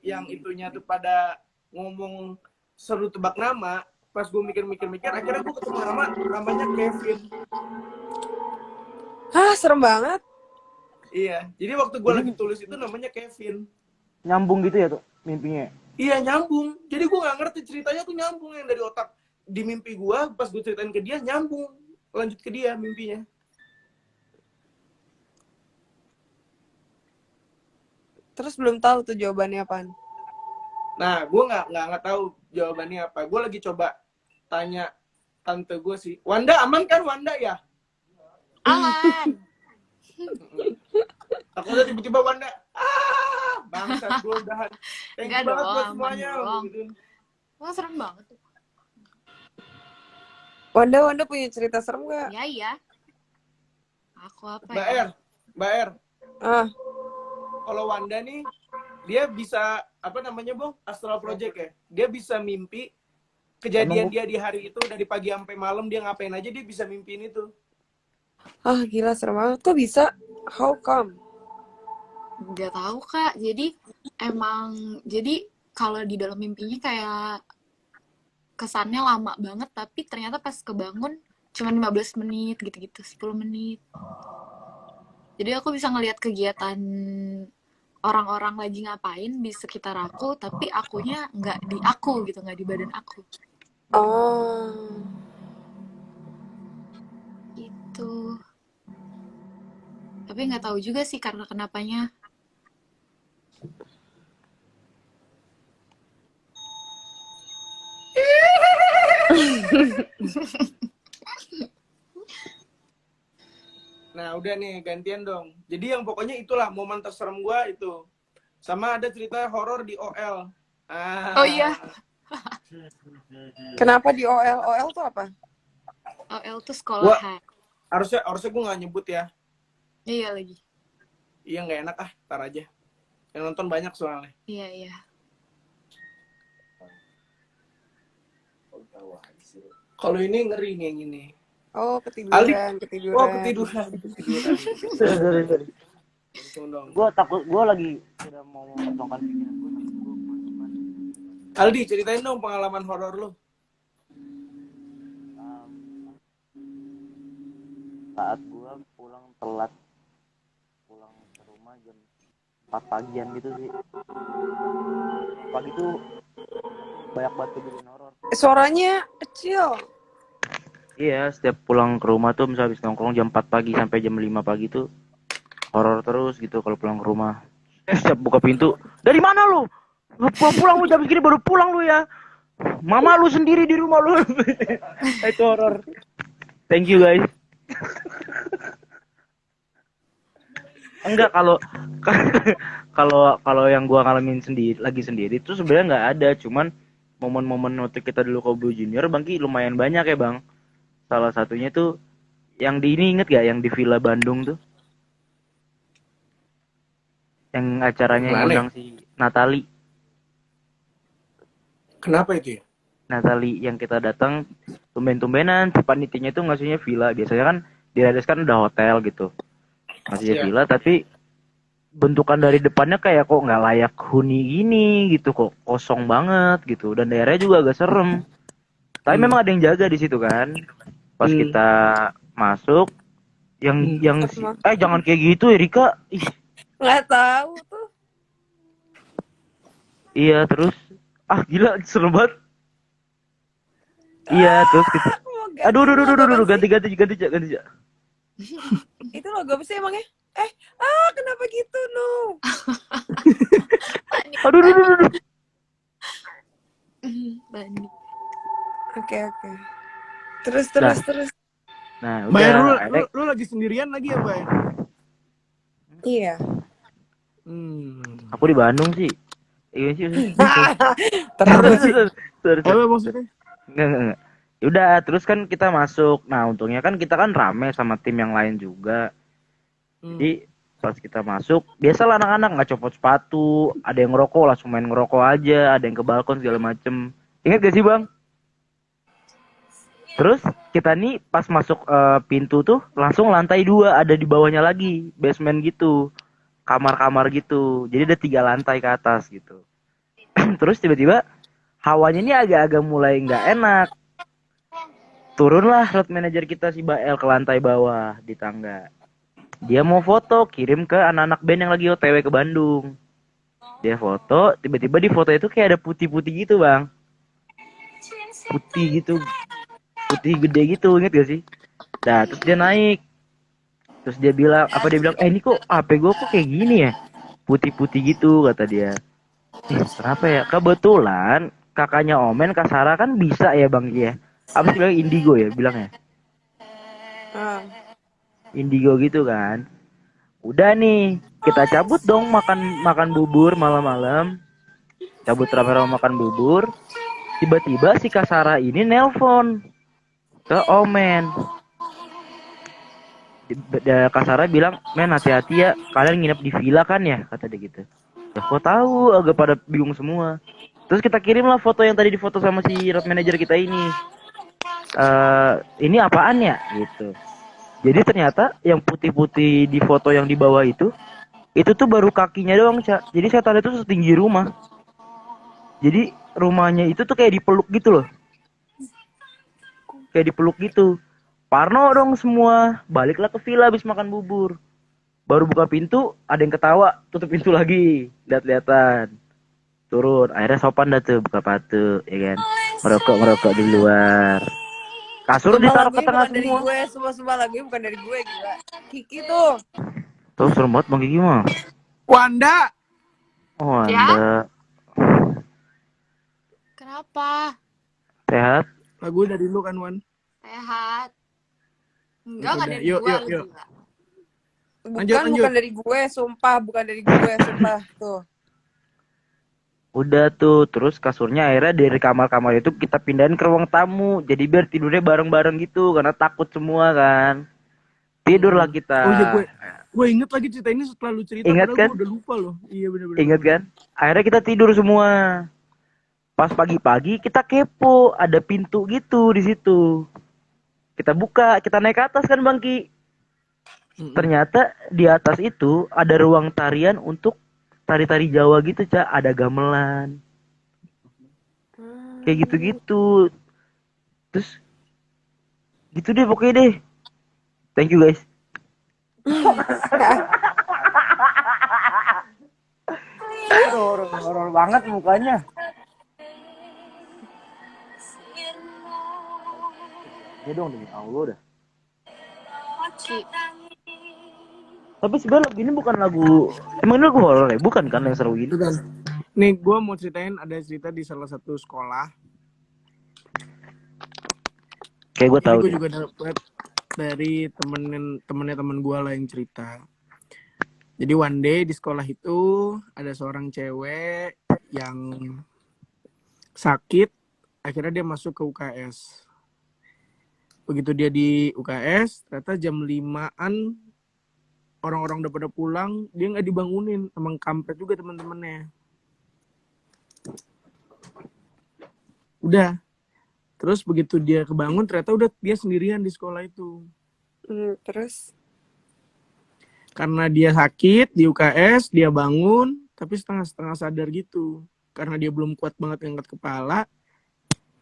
yang itunya tuh pada ngomong seru tebak nama, pas gue mikir, akhirnya gue ketemu namanya Kevin. Hah, serem banget. Iya, jadi waktu gue lagi tulis itu namanya Kevin. Nyambung gitu ya tuh mimpinya? Iya, nyambung. Jadi gue gak ngerti ceritanya tuh nyambung, yang dari otak di mimpi gue, pas gue ceritain ke dia, nyambung. Lanjut ke dia mimpinya. Terus belum tahu tuh jawabannya apaan. Nah, gue nggak tahu jawabannya apa. Gue lagi coba tanya tante gue sih. Wanda aman kan, Wanda ya? Aman. Aku udah tiba-tiba Wanda. Bangsat, gue udahan. Thank you Enggak banget dong, buat semuanya. dong. Gitu. Wah, serem banget tuh. Wanda punya cerita serem gak? Iya. Aku apa Mbak ya? R. Ah, Kalau Wanda nih, dia bisa, apa namanya, Bang? Astral Project ya? Dia bisa mimpi kejadian dia di hari itu, dari pagi sampai malam, dia ngapain aja, dia bisa mimpiin itu. gila serem banget. Kok bisa? How come? Nggak tahu, Kak. Jadi kalau di dalam mimpinya kayak kesannya lama banget, tapi ternyata pas kebangun cuma 15 menit gitu-gitu, 10 menit. Jadi aku bisa ngelihat kegiatan orang-orang lagi ngapain di sekitar aku, tapi akunya nggak di aku gitu, nggak di badan aku. Oh. gitu. Tapi nggak tahu juga sih karena kenapanya. Nah, udah nih gantian dong. Jadi yang pokoknya itulah momen terserem gua itu. Sama ada cerita horor di OL. Oh iya, Kenapa di OL? OL tuh apa? OL tuh sekolahan. Harusnya gua nggak nyebut ya. Iya lagi. Iya nggak enak ah, tar aja. Yang nonton banyak soalnya. Iya, iya. Kalau ini ngeri nih yang ini. Oh, Aldi. ketiduran. Oh, ketiduran. Sorry. Langsung dong. Gue takut, gue lagi udah mau memotongkan pikiran gue. Aldi, ceritain dong pengalaman horor lu. Saat gue pulang telat, pulang ke rumah jam 4 pagian gitu sih. Pagi tuh banyak banget kejadian horor. Suaranya kecil. Iya, setiap pulang ke rumah tuh misalnya habis nongkrong jam 4 pagi sampai jam 5 pagi tuh horor terus gitu kalau pulang ke rumah. Setiap buka pintu, dari mana lu? Lu pulang lu jam segini baru pulang lu ya. Mama lu sendiri di rumah lu. Itu horor. Thank you guys. Enggak, kalau yang gua ngalamin sendiri itu sebenarnya nggak ada, cuman momen-momen waktu kita dulu Kobo Junior Bangki lumayan banyak ya bang. Salah satunya tuh yang di ini inget gak yang di Villa Bandung tuh, yang acaranya yang Mana? undang si Natali Kenapa itu ya? yang kita datang tumben-tumbenan, panitinya tuh ngasihnya villa. Biasanya kan di Rades kan udah hotel gitu, ngasihnya Iya. villa tapi bentukan dari depannya kayak kok nggak layak huni gini gitu, kok kosong banget gitu, dan daerahnya juga agak serem. Tapi memang ada yang jaga di situ kan. Pas kita masuk, yang jangan kayak gitu Erika. Ih, Nggak tahu tuh. iya terus gila serem banget. Iya terus kita, aduh ganti. Ja. Itu logo apa sih emangnya? Kenapa gitu, no? Aduh. Panik. Oke. Terus. Nah, Bayar udah. lu lagi sendirian lagi ya, Bay? Iya. Aku di Bandung sih. Iya sih. Terus. Apa maksudnya? Enggak. Udah, terus kan kita masuk. Nah, untungnya kan kita kan rame sama tim yang lain juga. Jadi pas kita masuk, biasalah anak-anak nggak copot sepatu, ada yang ngerokok langsung main ngerokok aja, ada yang ke balkon segala macem. Ingat gak sih bang? Terus kita nih pas masuk pintu tuh langsung lantai 2, ada di bawahnya lagi basement gitu, kamar-kamar gitu. Jadi ada 3 lantai ke atas gitu. Terus tiba-tiba hawanya ini agak-agak mulai nggak enak. Turunlah road manager kita si Bael ke lantai bawah di tangga. Dia mau foto, kirim ke anak-anak band yang lagi OTW ke Bandung. Dia foto, tiba-tiba di foto itu kayak ada putih-putih gitu bang. Putih gitu, putih gede gitu, inget gak sih? Nah, terus dia naik. Terus dia bilang, ini kok HP gue kok kayak gini ya? Putih-putih gitu, kata dia. Kenapa ya? Kebetulan kakaknya Omen, Kak Sarah kan bisa ya bang ya. Apa sih bilang indigo ya bilangnya? Indigo gitu kan. Udah nih, kita cabut dong makan bubur malam-malam. Cabut rame-rame makan bubur. Tiba-tiba si Kak Sarah ini nelpon ke Omen. Kak Sarah bilang, "Men, hati-hati ya, kalian nginep di villa kan ya?" Kata dia gitu. Ya kok tahu, agak pada bingung semua. Terus kita kirimlah foto yang tadi difoto sama si road manager kita ini. Ini apaan ya gitu. Jadi ternyata yang putih-putih di foto yang di bawah itu tuh baru kakinya doang, Cak. Jadi setan itu setinggi rumah. Jadi rumahnya itu tuh kayak dipeluk gitu loh. Kayak dipeluk gitu. Parno dong semua. Baliklah ke villa habis makan bubur. Baru buka pintu, ada yang ketawa, tutup pintu lagi. Lihat-lihatan. Turun. Akhirnya sopan dah tuh buka pintu, ya kan. Merokok di luar. Kasur Sumpah ditaruh ke lagunya tengah bukan dari semua. gue, sumpah lagunya bukan dari gue, gila. Kiki tuh. Tuh serem banget Bang Kiki mah. Wanda, Oh Ya? Anda Kenapa? sehat? lagu dari lu kan Wan. Sehat. Enggak, Ya nggak udah, dari yuk gua, yuk lu yuk. gila. Lanjut Bukan lanjut. dari gue, sumpah. Bukan dari gue, sumpah. Tuh. Udah tuh, terus kasurnya akhirnya dari kamar-kamar itu kita pindahin ke ruang tamu. Jadi biar tidurnya bareng-bareng gitu, karena takut semua kan. Tidurlah kita. Oh iya, gue inget lagi cerita ini setelah lu cerita, Ingat padahal kan? gue udah lupa loh. Iya bener-bener. Ingat kan? Akhirnya kita tidur semua. Pas pagi-pagi kita kepo, ada pintu gitu di situ. Kita buka, kita naik ke atas kan Bang Ki. Ternyata di atas itu ada ruang tarian untuk tari-tari Jawa gitu, Cak. Ada gamelan. Kayak gitu-gitu. Terus gitu deh pokoknya deh. Thank you guys. Horor banget mukanya. Ya dong demi Allah dah. Ki, Tapi sebenarnya lagu ini bukan lagu. Emang ini lagu horor ya? Bukan kan yang seru gini? Bukan. Nih gue mau ceritain, ada cerita di salah satu sekolah. Kayak gue Ini tahu gue deh. juga dapet dari temennya temen gue lah yang cerita. Jadi one day di sekolah itu ada seorang cewek yang sakit, akhirnya dia masuk ke UKS. Begitu dia di UKS, ternyata jam 5-an orang-orang udah pada pulang, dia nggak dibangunin. Emang kampret juga teman-temannya. Udah. Terus begitu dia kebangun, ternyata udah dia sendirian di sekolah itu. Terus? Karena dia sakit di UKS, dia bangun, tapi setengah-setengah sadar gitu. Karena dia belum kuat banget ngangkat kepala,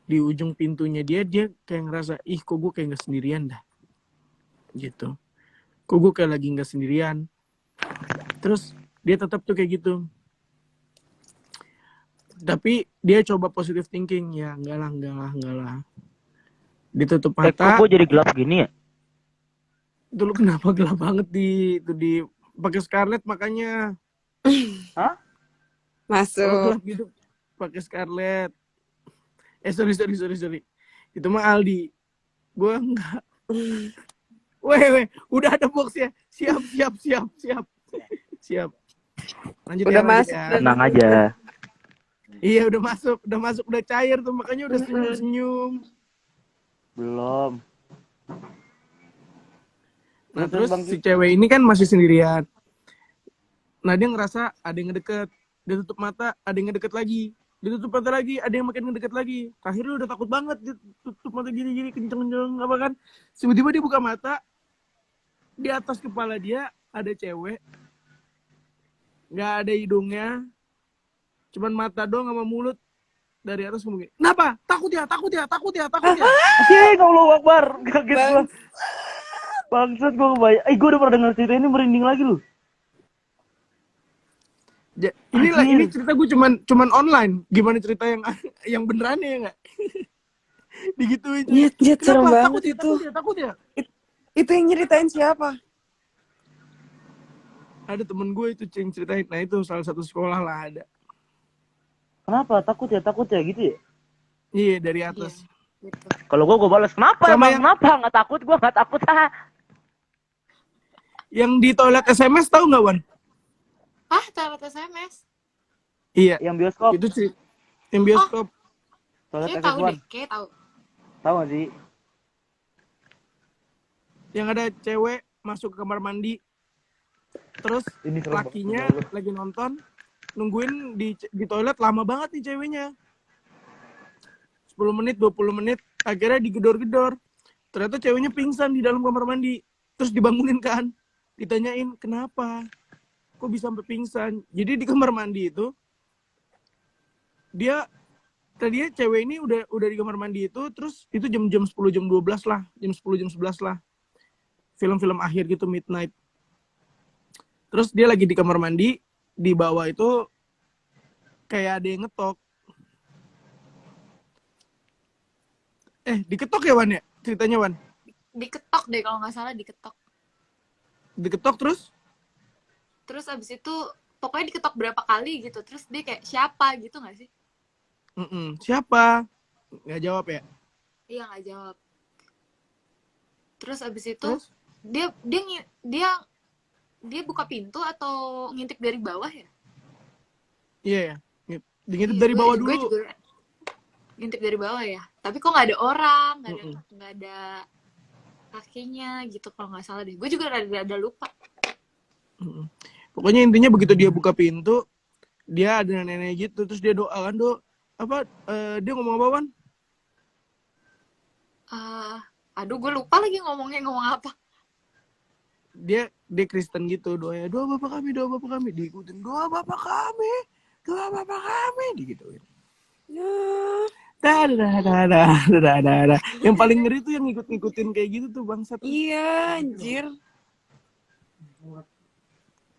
di ujung pintunya dia kayak ngerasa, ih kok gue kayak nggak sendirian dah. Gitu. Kok gue kayak lagi nggak sendirian. Terus dia tetap tuh kayak gitu. Tapi dia coba positive thinking, ya enggak lah. Ditutup Kok mata, gue jadi gelap gini ya? itu lu kenapa gelap banget di pakai Scarlett makanya. Hah? Kalau Masuk. gelap gitu pakai Scarlett. Sorry. Itu mah Aldi. Gue enggak. Weh, udah ada box ya. Siap. Siap. Lanjut Udah ya. masuk. Tenang aja. Iya udah masuk, udah cair tuh, makanya udah senyum. Belum. Nah terus si cewek ini kan masih sendirian. Nah dia ngerasa ada yang ngedeket. Dia tutup mata, ada yang ngedeket lagi. Dia tutup mata lagi, ada yang makin ngedeket lagi. Akhirnya udah takut banget, dia tutup mata gini kenceng-kenceng apa kan. Tiba-tiba dia buka mata, di atas kepala dia ada cewek. Nggak ada hidungnya, cuman mata doang sama mulut. Dari atas ngomong gini, kenapa? Takut ya. Anjing, Allah Akbar. Kaget gua. Bangsat gue kebayang. Gue udah pernah denger cerita ini, merinding lagi lu. Ini cerita gue cuman online. Gimana cerita yang benerannya ya nggak? Digituin. Nyet, serem Kenapa? banget itu. Takut ya. Itu yang nyeritain siapa? Ada temen gue itu yang ceritain. Nah itu salah satu sekolah lah ada. Kenapa? Takut ya gitu ya? Iya dari atas. gitu. Kalau gue balas, kenapa Sama emang? Kenapa? Nggak takut, gue nggak takut. Yang di toilet SMS tahu nggak Wan? Ah, toilet SMS. Iya. Yang bioskop. Itu sih. Yang bioskop. Toilet Kayak tahu SS1. deh, kayak tahu. Tahu nggak sih? Yang ada cewek masuk ke kamar mandi. Terus Ini serem lakinya banget. lagi nonton. Nungguin di toilet lama banget nih ceweknya. 10 menit, 20 menit. Akhirnya digedor-gedor. Ternyata ceweknya pingsan di dalam kamar mandi. Terus dibangunin kan. Ditanyain, kenapa? Kok bisa sampai pingsan? Jadi di kamar mandi itu, tadinya cewek ini udah di kamar mandi itu, terus itu jam 10, jam 12 lah. Jam 10, jam 11 lah. Film-film akhir gitu, midnight. Terus dia lagi di kamar mandi, di bawah itu kayak ada yang ngetok. Diketok ya Wan ya? ceritanya, Wan? Diketok deh kalau nggak salah, diketok. Diketok terus? Terus abis itu pokoknya diketok berapa kali gitu. Terus dia kayak siapa gitu nggak sih? Siapa? Nggak jawab ya? Iya nggak jawab. Terus abis itu Terus? dia buka pintu atau ngintip dari bawah ya? Iya ya. Ngintip Iya, dari bawah gue dulu. juga ngintip dari bawah ya. Tapi kok nggak ada orang, nggak ada kakinya gitu kalau nggak salah deh. Gue juga rada lupa. Pokoknya intinya begitu dia buka pintu, dia ada nenek gitu, terus dia doa kan, dia ngomong apa, Wan? Aduh, gue lupa lagi ngomong apa. Dia Kristen gitu, doa Bapak kami, diikutin doa Bapak kami, digituin. Dah. Yang paling ngeri tuh yang ngikutin kayak gitu tuh bangsat. Iya, anjir.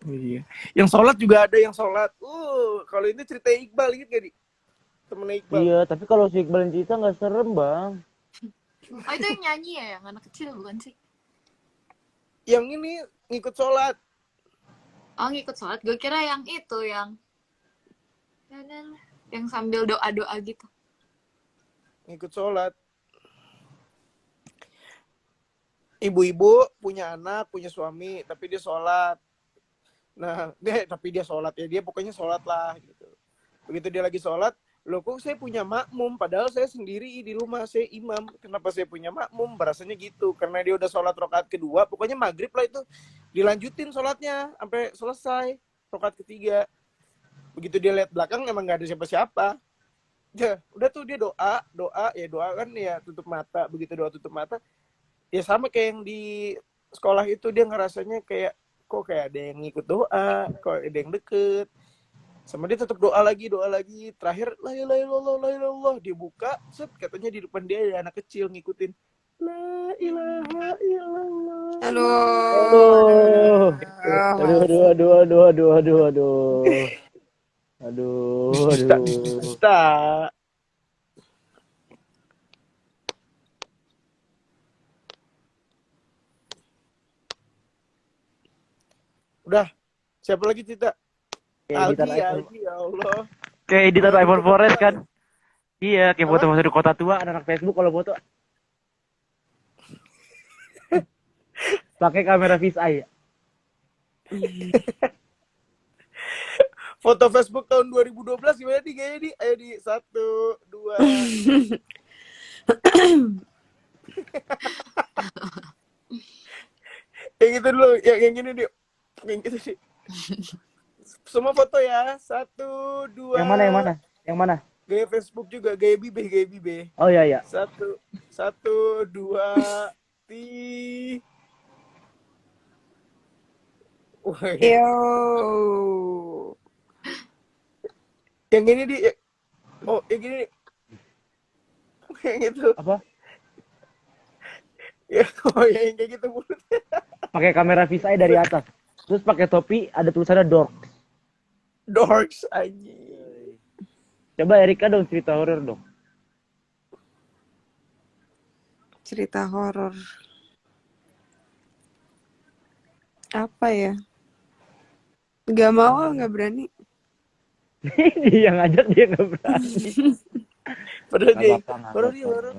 Iya. Yang sholat juga ada yang sholat. Kalau ini cerita Iqbal gitu gak, Di? Temennya Iqbal. Iya, tapi kalau si Iqbal yang cerita nggak serem, Bang. Oh, itu yang nyanyi ya, yang anak kecil bukan sih? Yang ini ngikut sholat. Oh, ngikut sholat. Gue kira yang itu, yang sambil doa-doa gitu. Ngikut sholat. Ibu-ibu punya anak, punya suami, tapi dia sholat. Nah, tapi dia sholat ya, dia pokoknya sholat lah gitu. Begitu dia lagi sholat, loh kok saya punya makmum, padahal saya sendiri di rumah, saya imam. Kenapa saya punya makmum? Berasanya gitu, karena dia udah sholat rakaat kedua, pokoknya maghrib lah itu, dilanjutin sholatnya sampai selesai rakaat ketiga. Begitu dia lihat belakang, emang nggak ada siapa-siapa. Ya, udah tuh dia doa kan ya tutup mata. Begitu doa tutup mata, ya sama kayak yang di sekolah itu, dia ngerasanya kayak kok kayak ada yang ngikut doa, kok ada yang deket. Sama dia tetap doa lagi. Terakhir la ilaha illallah, dia buka, set, katanya di depan dia ada anak kecil ngikutin. La ilaha illallah. Aduh. Dusta. Udah, siapa lagi cerita? Aldi, ya Allah. Kayak editan iPhone 4S kan? Iya, kayak foto-foto di kota tua, anak Facebook kalau foto. Pakai kamera fisheye. Foto Facebook tahun 2012 gimana nih kayaknya nih? Ayo di 1, 2. Yang gitu dulu, yang gini nih. Yang gitu sih. Semua foto ya. 1, 2. Yang mana? Gaya Facebook juga, gaya bibe. Oh iya. 1, 2, Yo. Yang ini di, yang gini nih. Yang itu. Apa? Ya, yang kayak gitu mulutnya. Pakai kamera fisheye dari atas. Terus pakai topi, ada tulisannya dork. Dorks anjing. Coba Erika dong cerita horor dong. Cerita horor. Apa ya? Gak mau, gak berani. Dia yang ngajak, dia nggak berani. Padahal dia horor.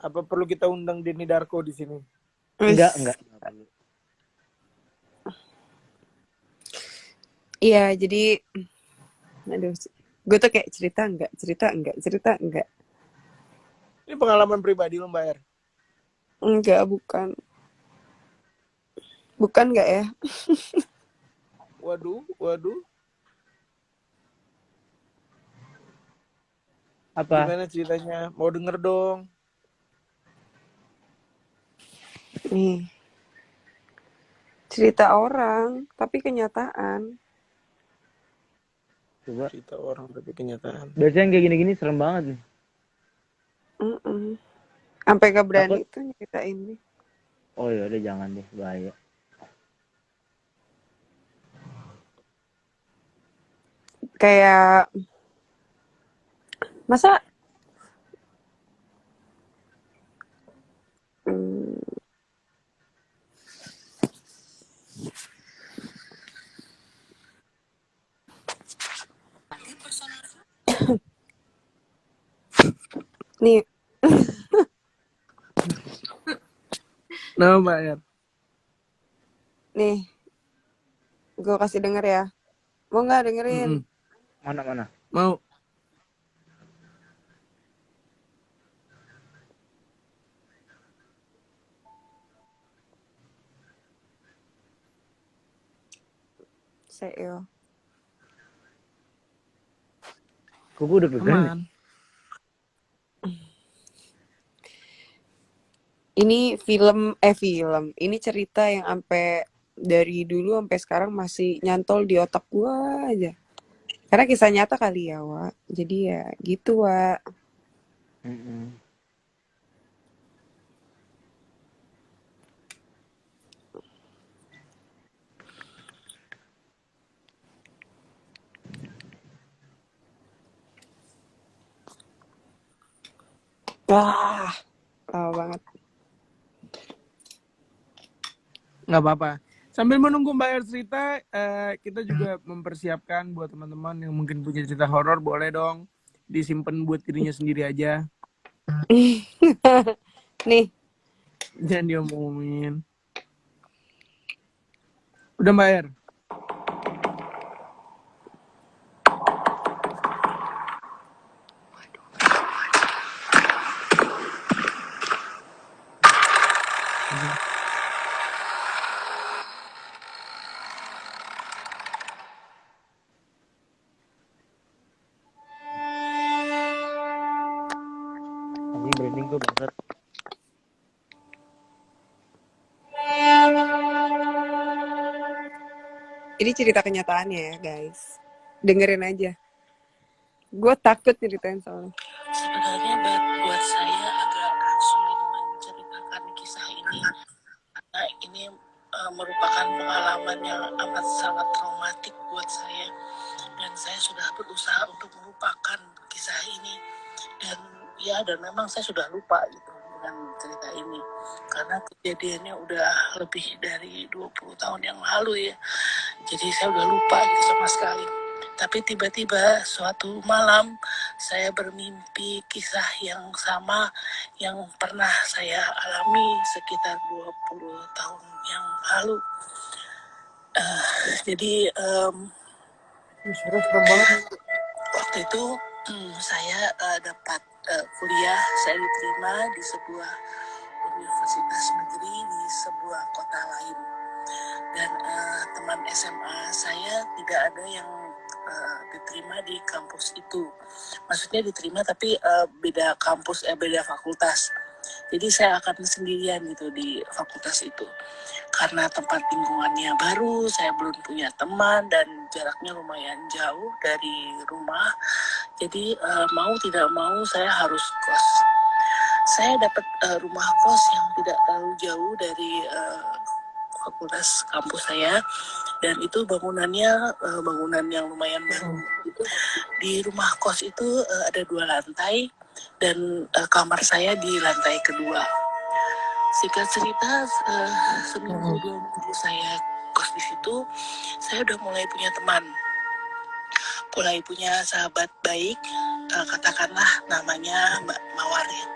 Apa perlu kita undang Denny Darko di sini? Enggak. Iya, jadi aduh, gue tuh kayak cerita enggak. Ini pengalaman pribadi lo, Mbak Er? Enggak, bukan. Bukan enggak ya? Waduh. Apa? Gimana ceritanya? Mau denger dong. Nih. Cerita orang, tapi kenyataan. Coba. Cerita orang tapi kenyataan. Biasanya yang kayak gini-gini serem banget nih. Sampai gak berani tuh nyeritain nih. Oh ya udah, jangan deh, bahaya. Kayak masa Nih, Nah, Mbak Er. nih, gue kasih denger ya. Mau nggak dengerin? Mm-mm. Mana? Mau. Saya. Kok gue udah pegang nih? Aman. Ini film. Ini cerita yang sampai dari dulu sampai sekarang masih nyantol di otak gua aja. Karena kisah nyata kali ya, Wak. Jadi ya gitu, Wak. Mm-mm. Wah, lama banget. Nggak apa-apa. Sambil menunggu Mbak Er cerita, kita juga mempersiapkan buat teman-teman yang mungkin punya cerita horor, boleh dong disimpan buat dirinya sendiri aja. Nih, Jangan diomongin. Udah Mbak Er? Anjing branding gue bangsat. ini cerita kenyataannya ya, guys. Dengerin aja. Gue takut ceritain soalnya. Sebenarnya buat saya agak sulit menceritakan kisah ini karena ini merupakan pengalaman yang amat sangat traumatik buat saya dan saya sudah berusaha untuk melupakan kisah ini dan memang saya sudah lupa gitu dengan cerita ini karena kejadiannya udah lebih dari 20 tahun yang lalu ya, jadi saya udah lupa gitu sama sekali. Tapi tiba-tiba suatu malam saya bermimpi kisah yang sama yang pernah saya alami sekitar 20 tahun yang lalu. Jadi waktu itu saya dapat kuliah, saya diterima di sebuah universitas negeri di sebuah kota lain. Dan teman SMA saya tidak ada yang diterima di kampus itu. Maksudnya diterima tapi beda kampus, beda fakultas. Jadi saya akan sendirian gitu di fakultas itu. Karena tempat lingkungannya baru, saya belum punya teman dan jaraknya lumayan jauh dari rumah. Jadi mau tidak mau saya harus kos. Saya dapat rumah kos yang tidak terlalu jauh dari fakultas kampus saya dan itu bangunannya bangunan yang lumayan baru. Di rumah kos itu ada 2 lantai dan kamar saya di lantai kedua. Singkat cerita seminggu 2 minggu saya kos di situ, saya udah mulai punya teman, mulai punya sahabat baik, katakanlah namanya Mbak Mawar ya.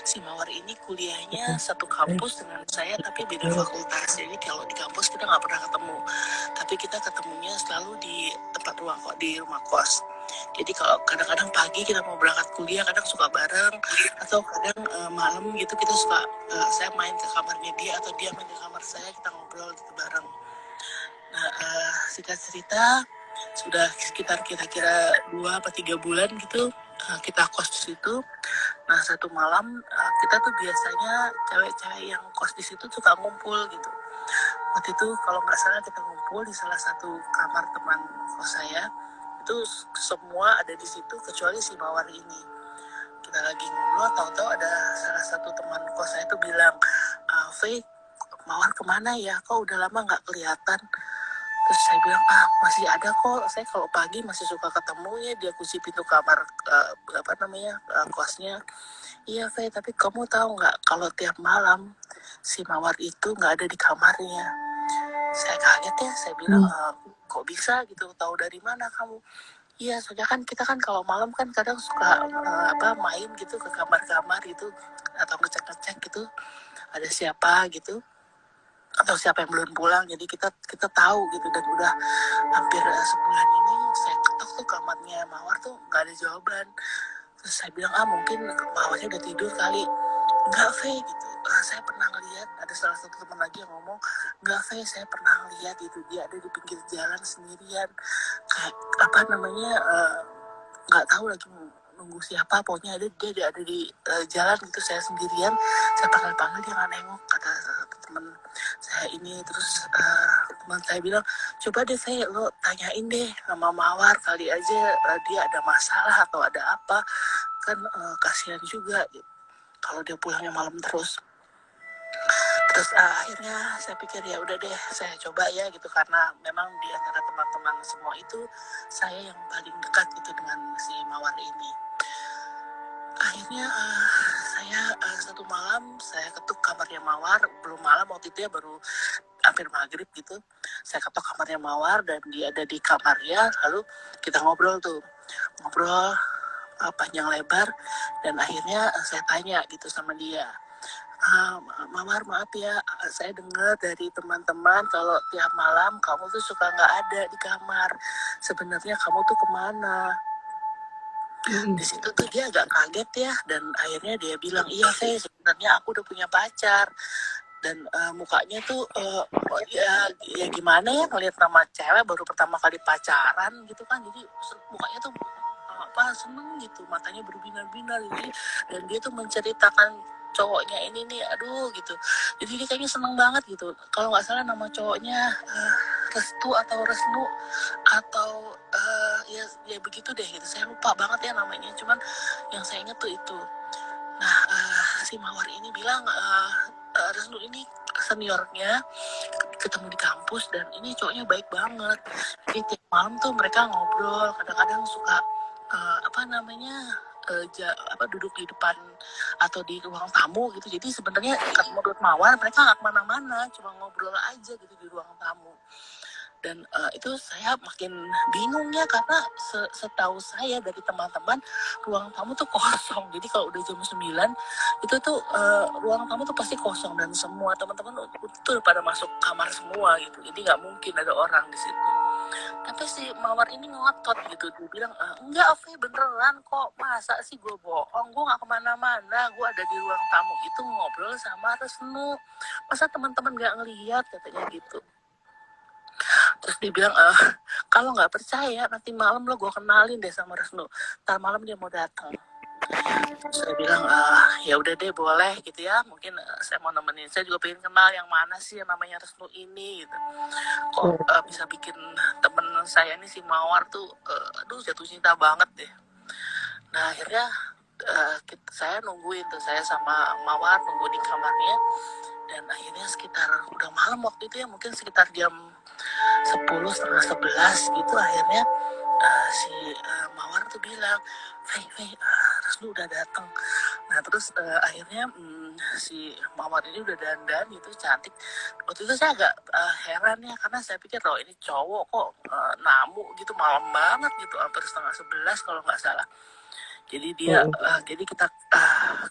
Si Mawar ini kuliahnya satu kampus dengan saya tapi beda fakultas. Jadi kalau di kampus kita nggak pernah ketemu, tapi kita ketemunya selalu di tempat di rumah kos. Jadi kalau kadang-kadang pagi kita mau berangkat kuliah kadang suka bareng, atau kadang malam gitu kita suka saya main ke kamarnya dia atau dia main ke kamar saya, kita ngobrol gitu bareng. Nah singkat cerita sudah sekitar kira-kira 2-3 bulan gitu kita kos di situ. Nah satu malam kita tuh biasanya cewek-cewek yang kos di situ suka ngumpul gitu. Waktu itu kalau nggak salah kita ngumpul di salah satu kamar teman kos saya. Itu semua ada di situ kecuali si Mawar ini. Kita lagi ngobrol, tahu-tahu ada salah satu teman kos saya tuh bilang, Faye, Mawar kemana ya? Kok udah lama nggak kelihatan? Terus saya bilang, masih ada kok. Saya kalau pagi masih suka ketemu ya, dia kunci pintu kamar kosnya. Iya Faye, tapi kamu tahu nggak kalau tiap malam si Mawar itu nggak ada di kamarnya. Saya kaget ya, saya bilang, kok bisa gitu, tahu dari mana kamu? Iya, soalnya kan kita kan kalau malam kan kadang suka main gitu ke kamar-kamar gitu atau ngecek-ngecek gitu ada siapa gitu atau siapa yang belum pulang. Jadi kita tahu gitu dan udah hampir sebulan ini saya ketok tuh kamarnya Mawar tuh nggak ada jawaban. Terus saya bilang mungkin Mawarnya udah tidur kali. Enggak, Faye gitu. Saya pernah ngeliat ada salah satu teman lagi yang ngomong, enggak, Faye, saya pernah ngeliat itu dia ada di pinggir jalan sendirian kayak nggak tahu lagi nunggu siapa, pokoknya dia ada di jalan gitu. Saya sendirian, saya panggil dia nggak nengok, kata satu teman saya ini. Terus teman saya bilang, coba deh Faye, lo tanyain deh sama Mawar, kali aja dia ada masalah atau ada apa, kan kasihan juga gitu kalau dia pulangnya malam terus. Terus akhirnya saya pikir ya udah deh, saya coba ya gitu, karena memang di antara teman-teman semua itu saya yang paling dekat gitu dengan si Mawar ini. Akhirnya saya satu malam saya ketuk kamarnya Mawar, belum malam waktu itu ya, baru hampir maghrib gitu. Saya ketuk kamarnya Mawar dan dia ada di kamarnya, lalu kita ngobrol panjang lebar, dan akhirnya saya tanya gitu sama dia, Mawar, maaf ya, saya dengar dari teman-teman kalau tiap malam kamu tuh suka nggak ada di kamar. Sebenarnya kamu tuh kemana? Di situ tuh dia agak kaget ya, dan akhirnya dia bilang, iya Faye, sebenarnya aku udah punya pacar. Dan mukanya tuh ya gimana ya, ngeliat nama cewek baru pertama kali pacaran gitu kan, jadi mukanya tuh seneng gitu, matanya berbinar-binar gitu. Dan dia tuh menceritakan cowoknya ini nih, aduh gitu, jadi dia kayaknya seneng banget gitu. Kalau nggak salah nama cowoknya Restu atau Resnu atau ya begitu deh gitu, saya lupa banget ya namanya, cuman yang saya inget tuh itu. Nah si Mawar ini bilang Resnu ini seniornya, ketemu di kampus, dan ini cowoknya baik banget. Jadi tiap malam tuh mereka ngobrol, kadang-kadang suka duduk di depan atau di ruang tamu gitu. Jadi sebenarnya menurut Mawar mereka nggak kemana-mana, cuma ngobrol aja gitu di ruang tamu. Dan itu saya makin bingung ya, karena setahu saya dari teman-teman ruang tamu tuh kosong. Jadi kalau udah jam 9 itu tuh ruang tamu tuh pasti kosong, dan semua teman-teman tuh pada masuk kamar semua gitu. Jadi nggak mungkin ada orang di situ. Tapi si Mawar ini ngotot gitu, dia bilang, enggak Faye, beneran kok, masa sih gue bohong, gue gak kemana-mana, gue ada di ruang tamu itu ngobrol sama Resnu, masa teman-teman gak ngeliat, katanya gitu. Terus dia bilang, kalau gak percaya nanti malam lo gue kenalin deh sama Resnu, ntar malam dia mau datang. Saya bilang, ya udah deh, boleh gitu ya, mungkin saya mau nemenin, saya juga pengen kenal yang mana sih yang namanya Resnu ini gitu. Kok bisa bikin temen saya ini si Mawar tuh jatuh cinta banget deh. Nah akhirnya saya nungguin tuh, saya sama Mawar nunggu di kamarnya, dan akhirnya sekitar udah malam waktu itu ya, mungkin sekitar jam 10, setengah 11 gitu, akhirnya si Mawar tuh bilang, Faye, Resnu udah datang. Nah terus akhirnya si Mawar ini udah dandan gitu, cantik. Waktu itu saya agak heran ya, karena saya pikir loh ini cowok kok namu gitu malam banget gitu, hampir setengah 11 kalau nggak salah. Jadi jadi kita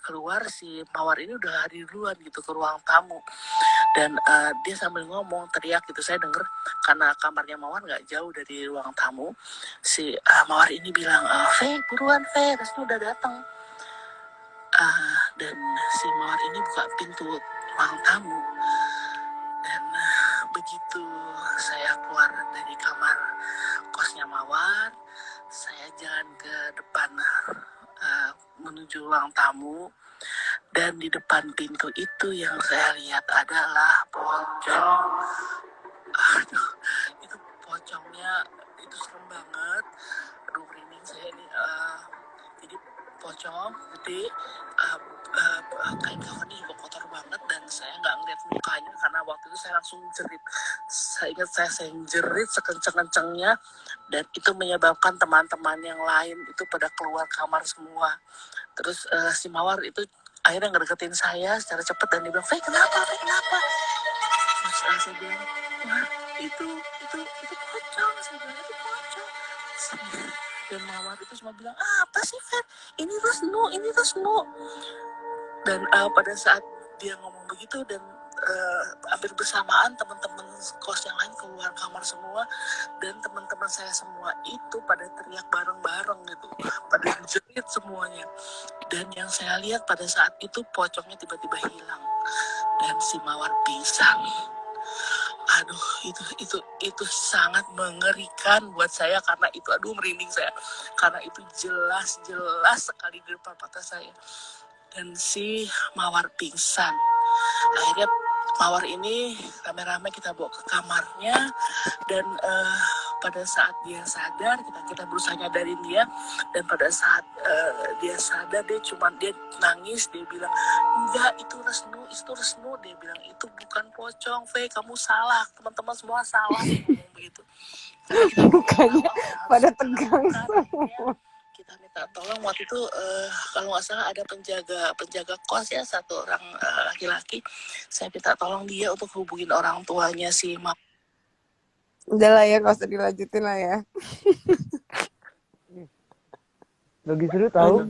keluar, si Mawar ini udah lari duluan gitu ke ruang tamu, dan dia sambil ngomong teriak gitu, saya denger karena kamarnya Mawar nggak jauh dari ruang tamu. Si Mawar ini bilang, Faye, buruan Faye, Resnu udah datang. Dan si Mawar ini buka pintu ruang tamu, dan begitu saya keluar dari kamar kosnya Mawar, saya jalan ke depan menuju ruang tamu, dan di depan pintu itu yang saya lihat adalah pocong. Aduh, itu pocongnya itu serem banget. Aduh, merinding saya ini. Jadi pocong gede, kain covernya juga kotor banget, dan saya nggak ngeliat mukanya karena waktu itu saya langsung jerit. Saya ingat saya jerit sekenceng-kencengnya, dan itu menyebabkan teman-teman yang lain itu pada keluar kamar semua. Terus si Mawar itu akhirnya ngedeketin saya secara cepat, dan dia bilang, Faye kenapa? Terus saya bilang, wah itu pocong, saya bilang itu pocong. Dan Mawar itu cuma bilang, apa sih Fer, ini tuh Snu. Dan pada saat dia ngomong begitu dan hampir bersamaan teman-teman kos yang lain keluar kamar semua, dan teman-teman saya semua itu pada teriak bareng-bareng gitu, pada jerit semuanya. Dan yang saya lihat pada saat itu pocongnya tiba-tiba hilang dan si Mawar pingsan. Aduh, itu sangat mengerikan buat saya, karena itu, aduh merinding saya, karena itu jelas sekali di depan mata saya. Dan si Mawar pingsan. Akhirnya Mawar ini rame-rame kita bawa ke kamarnya, dan pada saat dia sadar, kita berusaha nyadarin dia, dan pada saat dia sadar, dia nangis, dia bilang, enggak, itu Resnu, dia bilang, itu bukan pocong, Fe, kamu salah, teman-teman semua salah, dia ngomong begitu. Karena kita Mukanya pada tegang semua. Kita minta tolong waktu itu, kalau nggak salah ada penjaga kos ya, satu orang laki-laki. Saya minta tolong dia untuk hubungin orang tuanya si Mawar. Udah lah ya, nggak usah dilanjutin lah ya. Lagi seru tahu.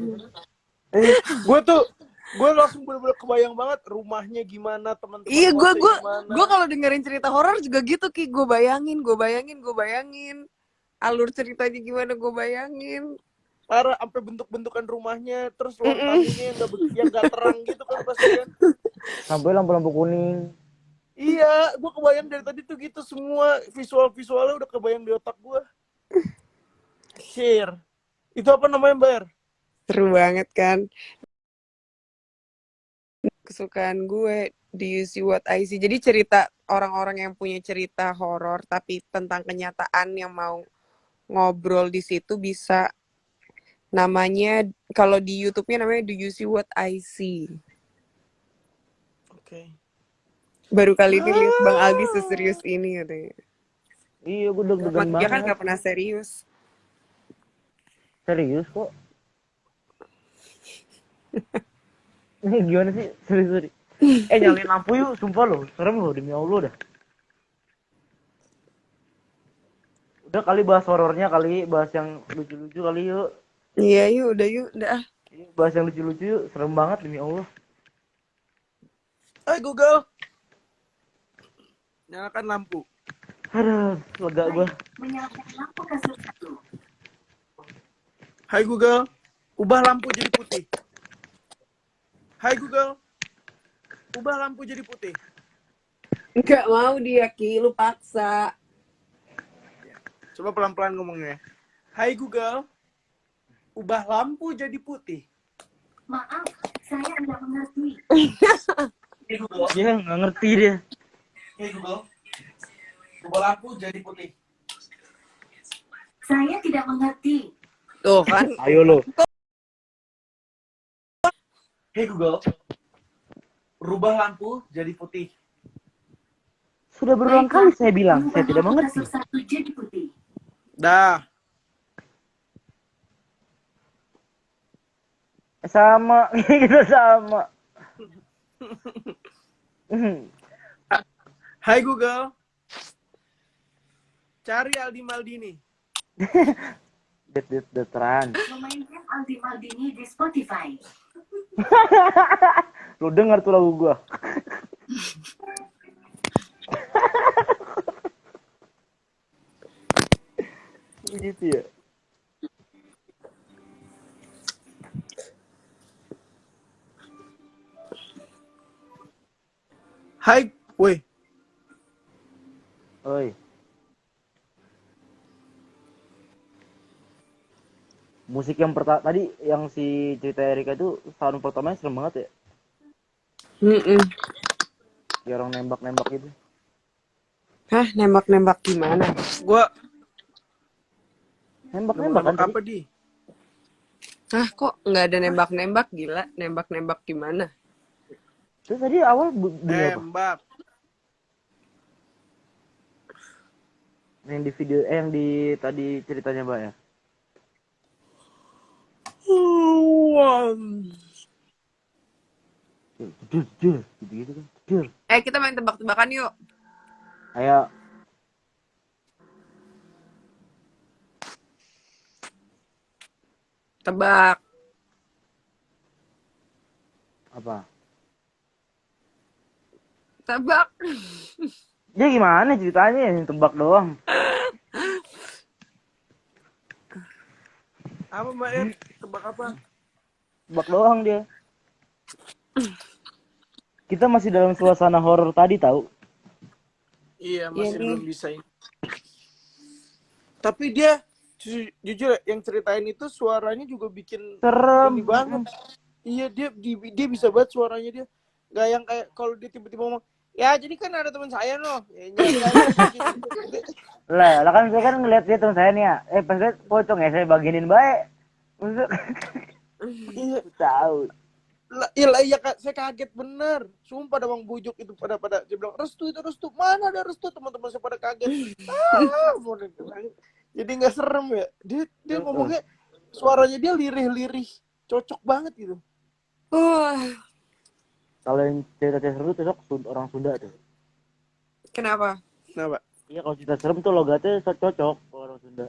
Gue langsung bener-bener kebayang banget rumahnya gimana, teman-teman Iya, gimana. gue kalau dengerin cerita horor juga gitu, Ki. Gue bayangin. Alur ceritanya gimana, gue bayangin. Parah, sampai bentuk-bentukan rumahnya, terus ruang tamunya yang nggak terang gitu kan pasti kan. Sampai lampu-lampu kuning. Iya, gue kebayang dari tadi tuh gitu, semua visualnya udah kebayang di otak gue. Share. Itu apa namanya, Bar? Seru banget kan. Kesukaan gue, Do You See What I See. Jadi cerita orang-orang yang punya cerita horor tapi tentang kenyataan yang mau ngobrol di situ bisa, namanya kalau di YouTube-nya namanya Do You See What I See. Oke. Baru kali ini lihat Bang Aldi seserius ini katanya. Iya, gue deg-degan Dia banget. kan gak pernah serius. Serius kok. Ini gimana sih? Sorry. Nyalain lampu yuk, sumpah loh. Serem loh, demi Allah dah. Udah kali bahas horornya, kali bahas yang lucu-lucu kali yuk. Iya, udah. Bahas yang lucu-lucu yuk, serem banget demi Allah. Hai Google, nyalakan lampu. Aduh, lega gue. Menyalakan lampu kasur 1. Hai Google, ubah lampu jadi putih. Hai Google, ubah lampu jadi putih. Nggak mau dia, Ki. Lu paksa. Coba pelan-pelan ngomongnya. Hai Google, ubah lampu jadi putih. Maaf, saya tidak mengerti. Hey Google, Dia nggak ngerti dia. hey Google, ubah lampu jadi putih. Saya tidak mengerti. Tuh kan. Ayo lo. Hey Google, rubah lampu jadi putih. Sudah berulang kali saya bilang, saya tidak mengerti. Kasur 1 jadi putih. Dah. Sama, kita sama. Hai Google, cari Aldi Maldini. Terang. Memainkan Aldi Maldini di Spotify. Lu denger tuh lagu gua. Begitu ya. Hai, woi. Oi. Musik yang pertama tadi yang si cerita Erika itu sound pertamanya serem banget ya. Kayak orang nembak-nembak gitu. Hah, nembak-nembak gimana? Gua Nembak-nembak kan apa tadi? di? Hah, kok nggak ada nembak-nembak? Gila, nembak-nembak gimana? Terus tadi awal bunyi apa? Tembak. Yang di video yang di tadi ceritanya Mbak ya. Jujur, gitu kan. Jujur. Kita main tebak-tebakan yuk. Ayo. Tebak. Apa? Tebak. Dia gimana ceritanya yang tebak doang? Apa Mbak Er? Tebak apa? Tebak doang dia. Kita masih dalam suasana horor tadi tahu. Iya, Iya masih nih. belum bisa ini. Tapi dia jujur ya, yang ceritain itu suaranya juga bikin Serem. ini banget. Iya, dia bisa banget suaranya dia. Gak yang kayak kalau dia tiba-tiba ngomong, ya jadi kan ada teman saya loh. Ya, Lah kan saya kan ngeliat dia teman saya nih ya. Pas lihat pocong ya saya baginin baik. Maksud iya, tahu. iya Kak, saya kaget bener. Sumpah ada bang bujuk itu pada dia bilang Restu itu Restu, mana ada Restu, teman-teman saya pada kaget. Jadi nggak serem ya. Dia ngomongnya suaranya dia lirih-lirih, cocok banget gitu. Kalau yang cerita seru tuh sok orang Sunda tuh. Kenapa? Kenapa? Iya kalau cerita serem tuh logatnya cocok kalau orang Sunda.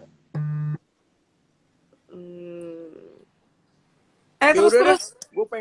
Terus Yaudah deh, terus. gue pengen